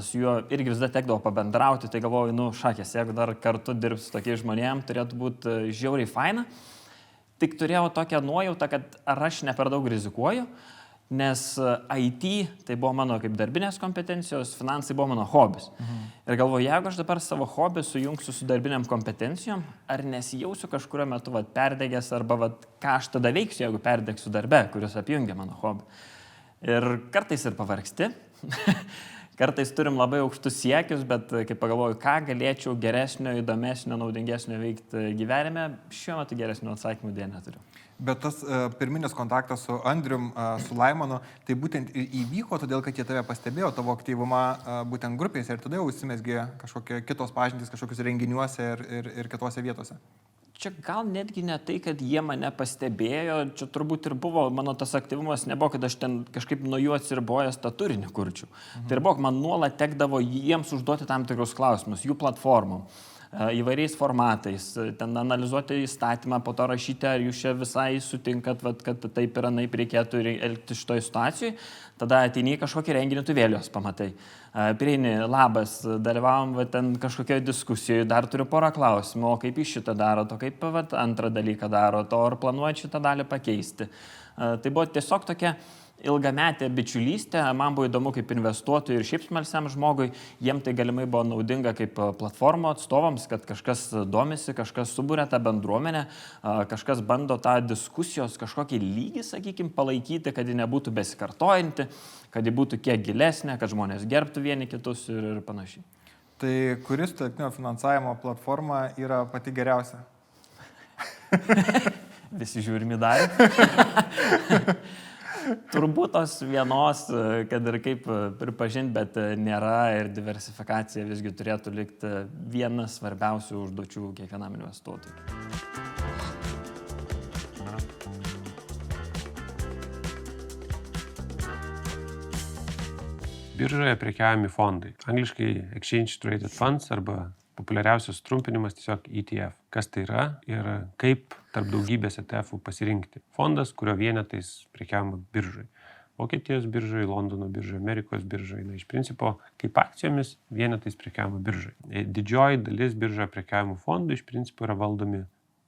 Su juo irgi visada tekdavo pabendrauti, tai galvoju, šakės, jeigu dar kartu dirbs su tokiais žmonėm, turėtų būti žiauriai faina. Tik turėjau tokią nuojautą, kad ar aš ne per daug rizikuoju, nes IT tai buvo mano kaip darbinės kompetencijos, finansai buvo mano hobis. Ir galvoju, jeigu aš dabar savo hobį sujungsiu su darbiniam kompetencijom, ar nesijausiu kažkurio metu perdegęs, arba ką aš tada veiksiu, jeigu perdegsiu darbe, kuris apjungia mano hobį. Ir kartais ir pavargsti. Kartais turim labai aukštus siekius, bet kai pagalvoju, ką galėčiau geresnio, įdomesnio, naudingesnio veikti gyvenime, šiuo metu geresnio atsakymų dėja neturiu. Bet tas pirminis kontaktas su Andrium, su Laimonu, tai būtent įvyko, todėl kad jie tave pastebėjo, tavo aktyvumą būtent grupėse ir tada jau užsimezgė kažkokie kitos pažintys, kažkokius renginiuose ir kitose vietose. Čia gal netgi ne tai, kad jie mane pastebėjo, čia turbūt ir buvo, mano tas aktyvumas nebuvo, kad aš ten kažkaip nuo jų atsiribojęs tą turinį kurčiau. Tai ir buvo, man nuolat tekdavo jiems užduoti tam tikrus klausimus, jų platformom. įvairiais formatais, ten analizuoti įstatymą, po to rašyti, ar jūs čia visai sutinkat, vat, kad taip ir anaip reikėtų elgtis šitoje situacijoje. Tada ateini į kažkokį renginį, tu vėl jos pamatai. Prieini, labas, dalyvavom ten kažkokioje diskusijoje, dar turiu porą klausimų, o kaip jūs šitą darot, o kaip antrą dalyką darot, o ar planuojat šitą dalį pakeisti. Tai buvo tiesiog tokia ilgametė bičiulystė, man buvo įdomu kaip investuotojui ir šiaip smalsiam žmogui, jiem tai galimai buvo naudinga kaip platformų atstovams, kad kažkas domisi, kažkas subūrė tą bendruomenę, kažkas bando tą diskusijos kažkokį lygį, sakykime, palaikyti, kad ji nebūtų besikartojanti, kad ji būtų kiek gilesnė, kad žmonės gerbtų vieni kitus ir panašiai. Tai kuris tarptautinio finansavimo platforma yra pati geriausia? Visi žiūrimi dar. Turbūt tos vienos, kad ir kaip pripažinti, bet nėra ir diversifikacija visgi turėtų likti vienas svarbiausių užduočių kiekvienam investuotojui. Biržoje prekiaujami fondai. Angliškai Exchange Traded Funds arba populiariausias trumpinimas tiesiog ETF. Kas tai yra ir kaip tarp daugybės ETF-ų pasirinkti. Fondas, kurio vienetais prekiaujama biržai. Vokietijos biržai, Londono biržai, Amerikos biržai. Iš principo, kaip akcijomis vienetais prekiaujama biržai. Didžioji dalis biržoje prekiaujamų fondų iš principo yra valdomi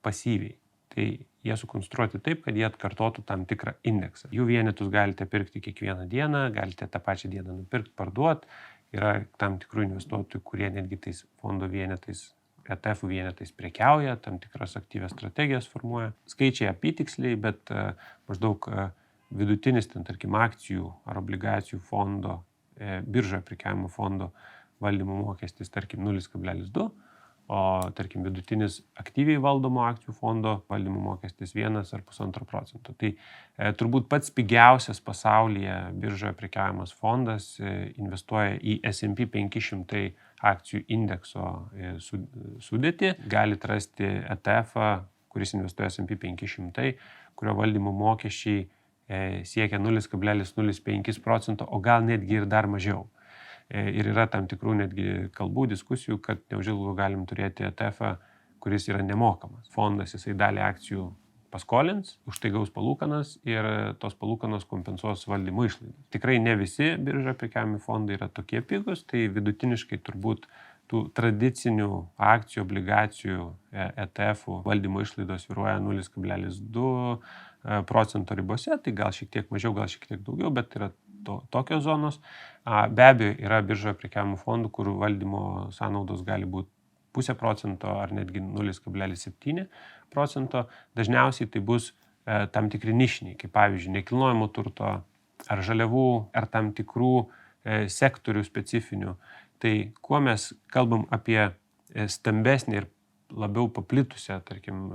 pasyviai. Tai jie sukonstruoti taip, kad jie atkartotų tam tikrą indeksą. Jų vienetus galite pirkti kiekvieną dieną, galite tą pačią dieną nupirkti, parduoti. Yra tam tikrų investuotojų, kurie netgi tais fondo vienetais, ETF vienetais prekiauja, tam tikras aktyvias strategijas formuoja. Skaičiai apytiksliai, bet maždaug vidutinis, tarkim, akcijų ar obligacijų fondo, biržoje prekiavimo fondo valdymo mokestis, tarkim, 0,2, o tarkim vidutinis aktyviai valdomo akcijų fondo valdymo mokestis 1 ar 1,5%. Tai turbūt pats pigiausias pasaulyje biržoje prekiaujamas fondas investuoja į S&P 500 akcijų indekso sudėtį. Galite rasti ETF-ą, kuris investuoja S&P 500, kurio valdymo mokesčiai siekia 0,05%, o gal netgi ir dar mažiau. Ir yra tam tikrų netgi kalbų, diskusijų, kad neužilgo galim turėti ETF-ą, kuris yra nemokamas. Fondas jisai dalį akcijų paskolins, už tai gaus palūkanas ir tos palūkanos kompensuos valdymo išlaidas. Tikrai ne visi biržoje prekiaujami fondai yra tokie pigus, tai vidutiniškai turbūt tų tradicinių akcijų, obligacijų ETF-ų valdymo išlaidos svyruoja 0,2% ribose, tai gal šiek tiek mažiau, gal šiek tiek daugiau, bet yra tokios zonos. Be abejo, yra biržoje prekiaujamų fondų, kur valdymo sąnaudos gali būti 0,5% ar netgi 0,7%. Dažniausiai tai bus tam tikri nišiniai, kaip pavyzdžiui, nekilnojamo turto ar žaliavų, ar tam tikrų sektorių specifinių. Tai kuo mes kalbam apie stambesnį ir labiau paplitusią, tarkim,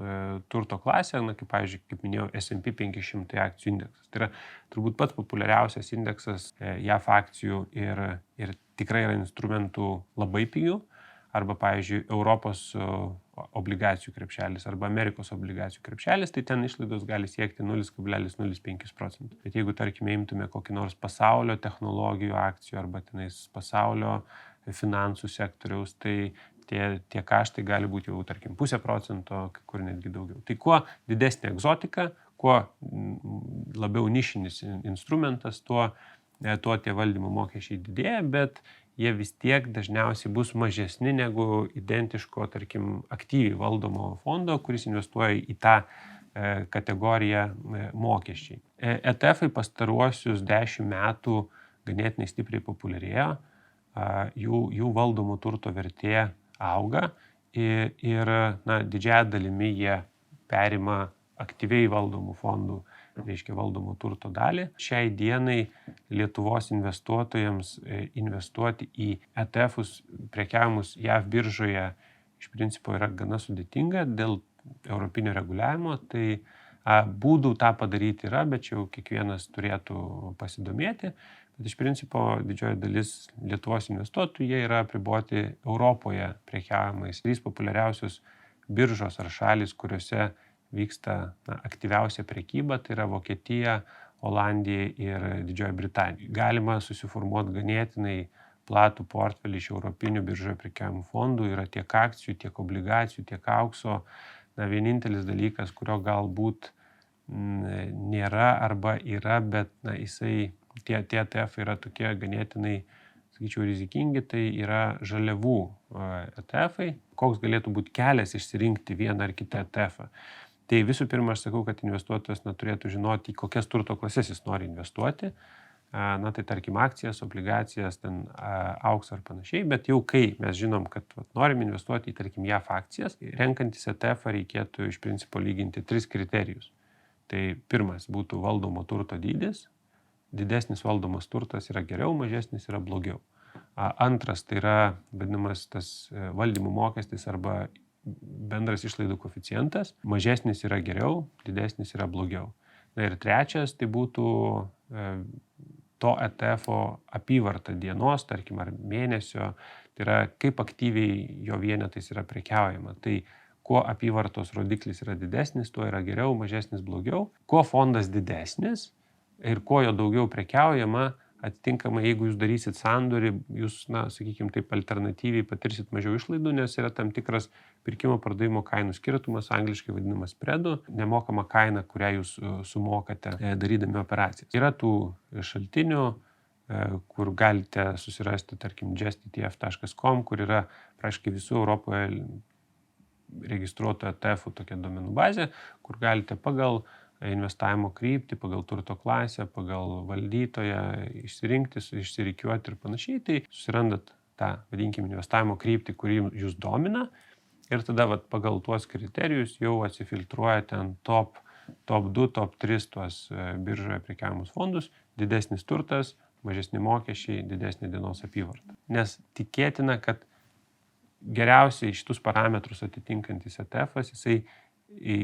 turto klasę, kaip pavyzdžiui, kaip minėjau, S&P 500 akcijų indeksas. Tai yra turbūt pats populiariausias indeksas JAF akcijų ir tikrai yra instrumentų labai pigių, arba, pavyzdžiui, Europos obligacijų krepšelis arba Amerikos obligacijų krepšelis, tai ten išlaidos gali siekti 0,05%. Bet jeigu, tarkime, imtume kokį nors pasaulio technologijų akcijų arba tenais pasaulio finansų sektoriaus, tai tie kaštai gali būti jau, tarkim, 0,5%, kur netgi daugiau. Tai kuo didesnė egzotika, kuo labiau nišinis instrumentas, tuo tie valdymo mokesčiai didėja, bet jie vis tiek dažniausiai bus mažesni negu identiško, tarkim, aktyviai valdomo fondo, kuris investuoja į tą kategoriją mokesčiai. ETF-ai pastaruosius 10 metų ganėtinai stipriai populiarėjo, jų valdomų turto vertė auga ir didžiąją dalimi jie perima aktyviai valdomų fondų, reiškia valdomų turto dalį. Šiai dienai Lietuvos investuotojams investuoti į ETF-us prekiavimus JAV biržoje iš principo yra gana sudėtinga dėl europinio reguliavimo. Tai būdų tą padaryti yra, bet čia jau kiekvienas turėtų pasidomėti. Bet iš principo didžioji dalis Lietuvos investuotojų jie yra apriboti Europoje prekiavimais. 3 populiariausios biržos ar šalis, kuriuose vyksta aktyviausia prekyba, tai yra Vokietija, Olandija ir Didžioji Britanija. Galima susiformuoti ganėtinai platų portfelį iš europinių biržoje prekiavimų fondų, yra tiek akcijų, tiek obligacijų, tiek aukso. Na, vienintelis dalykas, kurio galbūt nėra arba yra, bet tie ETF yra tokie ganėtinai, sakyčiau, rizikingi, tai yra žaliavų ETF. Koks galėtų būti kelias išsirinkti vieną ar kitą ETF? Tai visų pirma, aš sakau, kad investuotojas turėtų žinoti, į kokias turto klases jis nori investuoti. Na, tai tarkim akcijas, obligacijas, auksą ar panašiai, bet jau kai mes žinom, kad norim investuoti į, tarkim, JAF akcijas, renkantis ETF reikėtų iš principo lyginti 3 kriterijus. Tai pirmas būtų valdomo turto dydis, didesnis valdomas turtas yra geriau, mažesnis yra blogiau. Antras tai yra vadinamas tas valdymo mokestis arba bendras išlaidų koeficientas, mažesnis yra geriau, didesnis yra blogiau. Na ir trečias tai būtų to ETF-o apyvarta dienos, tarkim, ar mėnesio, tai yra kaip aktyviai jo vienetais yra prekiaujama. Tai kuo apyvartos rodiklis yra didesnis, tuo yra geriau, mažesnis blogiau. Kuo fondas didesnis ir kuo jo daugiau prekiaujama, atitinkamai, jeigu jūs darysit sandorį, jūs, sakykime, taip alternatyviai patirsit mažiau išlaidų, nes yra tam tikras pirkimo pardavimo kainų skirtumas, angliškai vadinamas spreadu, nemokama kaina, kurią jūs sumokate darydami operacijas. Yra tų šaltinių, kur galite susirasti, tarkim, justetf.com, kur yra praškai visų Europoje registruotų ETF-ų tokia duomenų bazė, kur galite pagal investavimo kryptį, pagal turto klasę, pagal valdytoją išsirinkti, išsirikiuoti ir panašiai. Tai susirandat tą, vadinkime, investavimo kryptį, kurį jūs domina ir tada pagal tuos kriterijus jau atsifiltruojate ant top 2, top 3 tuos biržoje prekiavimus fondus, didesnis turtas, mažesni mokesčiai, didesnė dienos apyvarta. Nes tikėtina, kad geriausiai šitus parametrus atitinkantis ETF-as, jisai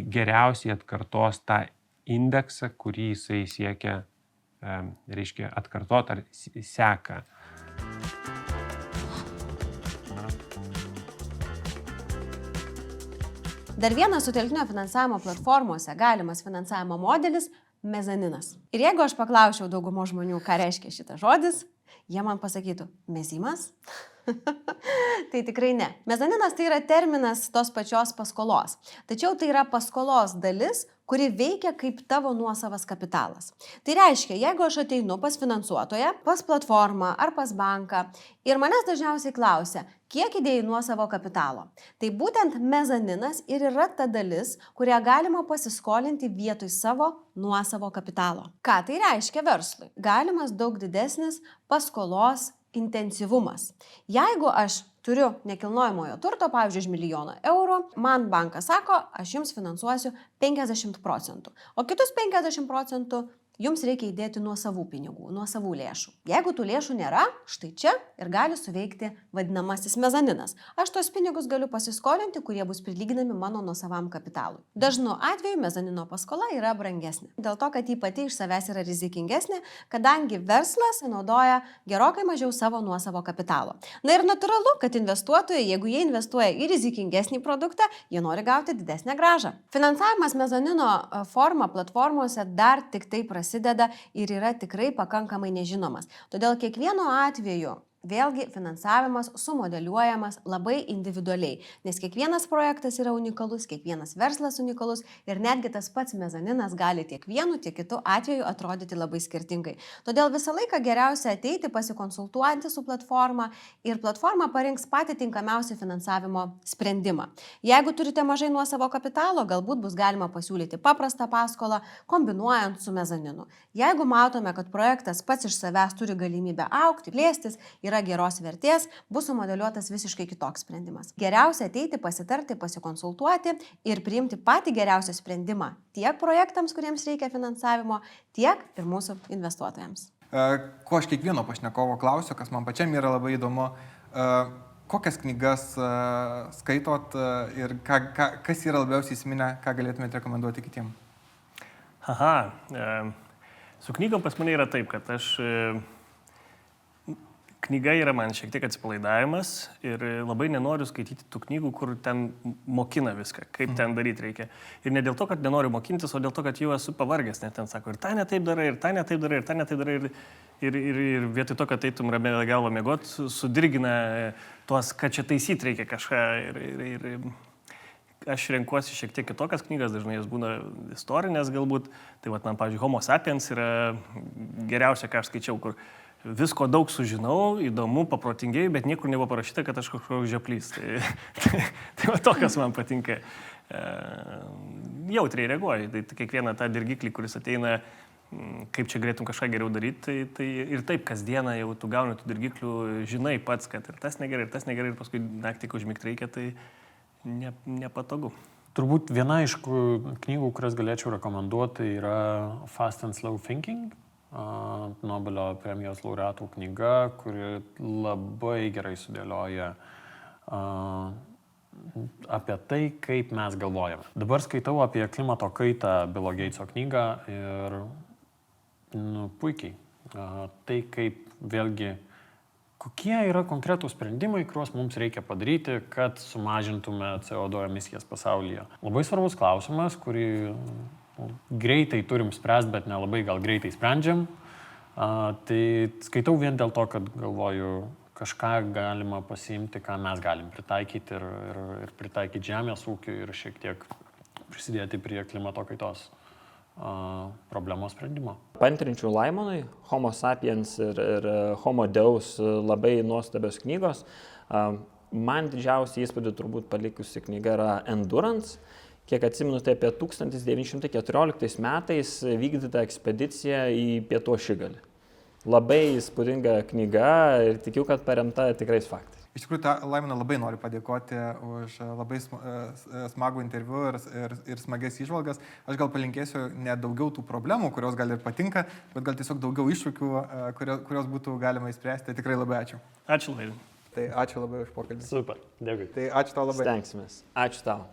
geriausiai atkartos tą indeksą, kurį jisai siekia, reiškia, atkartot ar seka. Dar vienas sutelktinio finansavimo platformose galimas finansavimo modelis – mezaninas. Ir jeigu aš paklausčiau daugumo žmonių, ką reiškia šitas žodis, jie man pasakytų – mezimas? Tai tikrai ne. Mezaninas tai yra terminas tos pačios paskolos. Tačiau tai yra paskolos dalis, kuri veikia kaip tavo nuosavas kapitalas. Tai reiškia, jeigu aš ateinu pas finansuotoją, pas platformą ar pas banką ir manęs dažniausiai klausia, kiek įdėjai nuosavo kapitalo. Tai būtent mezaninas ir yra ta dalis, kurią galima pasiskolinti vietoj savo nuosavo kapitalo. Ką tai reiškia verslui? Galimas daug didesnis paskolos intensyvumas. Jeigu aš turiu nekilnojamojo turto, pavyzdžiui, už 1 milijoną eurų, man bankas sako, aš jums finansuosiu 50%, o kitus 50% jums reikia įdėti nuo savų pinigų, nuo savų lėšų. Jeigu tų lėšų nėra, štai čia ir gali suveikti vadinamasis mezaninas. Aš tos pinigus galiu pasiskolinti, kurie bus prilyginami mano nuosavam kapitalui. Dažnu atveju mezanino paskola yra brangesnė. Dėl to, kad ji pati iš savęs yra rizikingesnė, kadangi verslas naudoja gerokai mažiau savo nuosavo kapitalo. Na ir natūralu, kad investuotojai, jeigu jie investuoja į rizikingesnį produktą, jie nori gauti didesnę grąžą. Finansavimas mezanino forma platformose dar tik tai prasideda ir yra tikrai pakankamai nežinomas. Todėl kiekvienu atveju vėlgi finansavimas sumodeliuojamas labai individualiai, nes kiekvienas projektas yra unikalus, kiekvienas verslas unikalus ir netgi tas pats mezaninas gali tiek vienu, tiek kitu atveju atrodyti labai skirtingai. Todėl visą laiką geriausia ateiti pasikonsultuoti su platforma ir platforma parinks patį tinkamiausią finansavimo sprendimą. Jeigu turite mažai nuosavo kapitalo, galbūt bus galima pasiūlyti paprastą paskolą, kombinuojant su mezaninu. Jeigu matome, kad projektas pats iš savęs turi galimybę augti, plėstis, yra geros vertės, bus sumodeliuotas visiškai kitoks sprendimas. Geriausia ateiti, pasitarti, pasikonsultuoti ir priimti patį geriausią sprendimą tiek projektams, kuriems reikia finansavimo, tiek ir mūsų investuotojams. Ko aš kiekvieno pašnekovo klausiu, kas man pačiam yra labai įdomu, kokias knygas skaitot ir kas yra labiausiai įsiminę, ką galėtumėte rekomenduoti kitiems? Su knygom pas mane yra taip, kad aš knyga yra man šiek tiek atsipalaidavimas ir labai nenoriu skaityti tų knygų, kur ten mokina viską, kaip ten daryti reikia. Ir ne dėl to, kad nenoriu mokintis, o dėl to, kad jau esu pavargęs, net ten sako, ir tą netaip darai, ir tą netaip darai, ir tą netaip darai. Ir vietoj to, kad eitum ramia galva miegot, sudirgina tuos, kad čia taisyti reikia kažką. Ir aš renkuosi šiek tiek kitokias knygas, dažnai jas būna istorinės galbūt. Tai man, pavyzdžiui, Homo sapiens yra geriausia, ką aš skaičiau, kur visko daug sužinau, įdomu, paprotingėjau, bet niekur nebuvo parašyta, kad aš kažkoks žioplys. Tai tokios man patinka. Jautriai reaguoju. Tai kiekvieną tą dirgiklį, kuris ateina, kaip čia galėtum kažką geriau daryti, tai ir taip kasdieną jau tu gauni tų dirgiklių, žinai pats, kad ir tas negerai, ir paskui naktį, kai užmigti reikia, tai nepatogu. Turbūt viena iš knygų, kurias galėčiau rekomenduoti, yra Fast and Slow Thinking, Nobelio premijos laureatų knyga, kuri labai gerai sudėlioja apie tai, kaip mes galvojame. Dabar skaitau apie klimato kaitą Bilo Geitso knygą ir puikiai. Tai kaip vėlgi kokie yra konkretūs sprendimai, kuriuos mums reikia padaryti, kad sumažintume CO2 emisijas pasaulyje. Labai svarbus klausimas, kurį greitai turim spręsti, bet nelabai gal greitai sprendžiam. Tai skaitau vien dėl to, kad galvoju, kažką galima pasiimti, ką mes galim pritaikyti ir pritaikyti žemės ūkiui ir šiek tiek prisidėti prie klimato kaitos problemos sprendimo. Pantrinčiau Laimonui, Homo sapiens ir Homo Deus labai nuostabios knygos. Man didžiausią įspūdį turbūt palikusi knyga yra Endurance. Kiek atsimenu, tai apie 1914 metais vykdyta ekspedicija į Pietų Ašigalį. Labai įspūdinga knyga ir tikiu, kad paremta tikrais faktais. Iš tikrųjų, Laimoną labai noriu padėkoti už labai smagų interviu ir smagias įžvalgas. Aš gal palinkėsiu ne daugiau tų problemų, kurios gal ir patinka, bet gal tiesiog daugiau iššūkių, kurios būtų galima įspręsti. Tikrai labai ačiū. Ačiū labai. Tai ačiū labai už pokalbį. Super, dėkui. Tai ačiū tau labai. Stengsimės. Ačiū tau.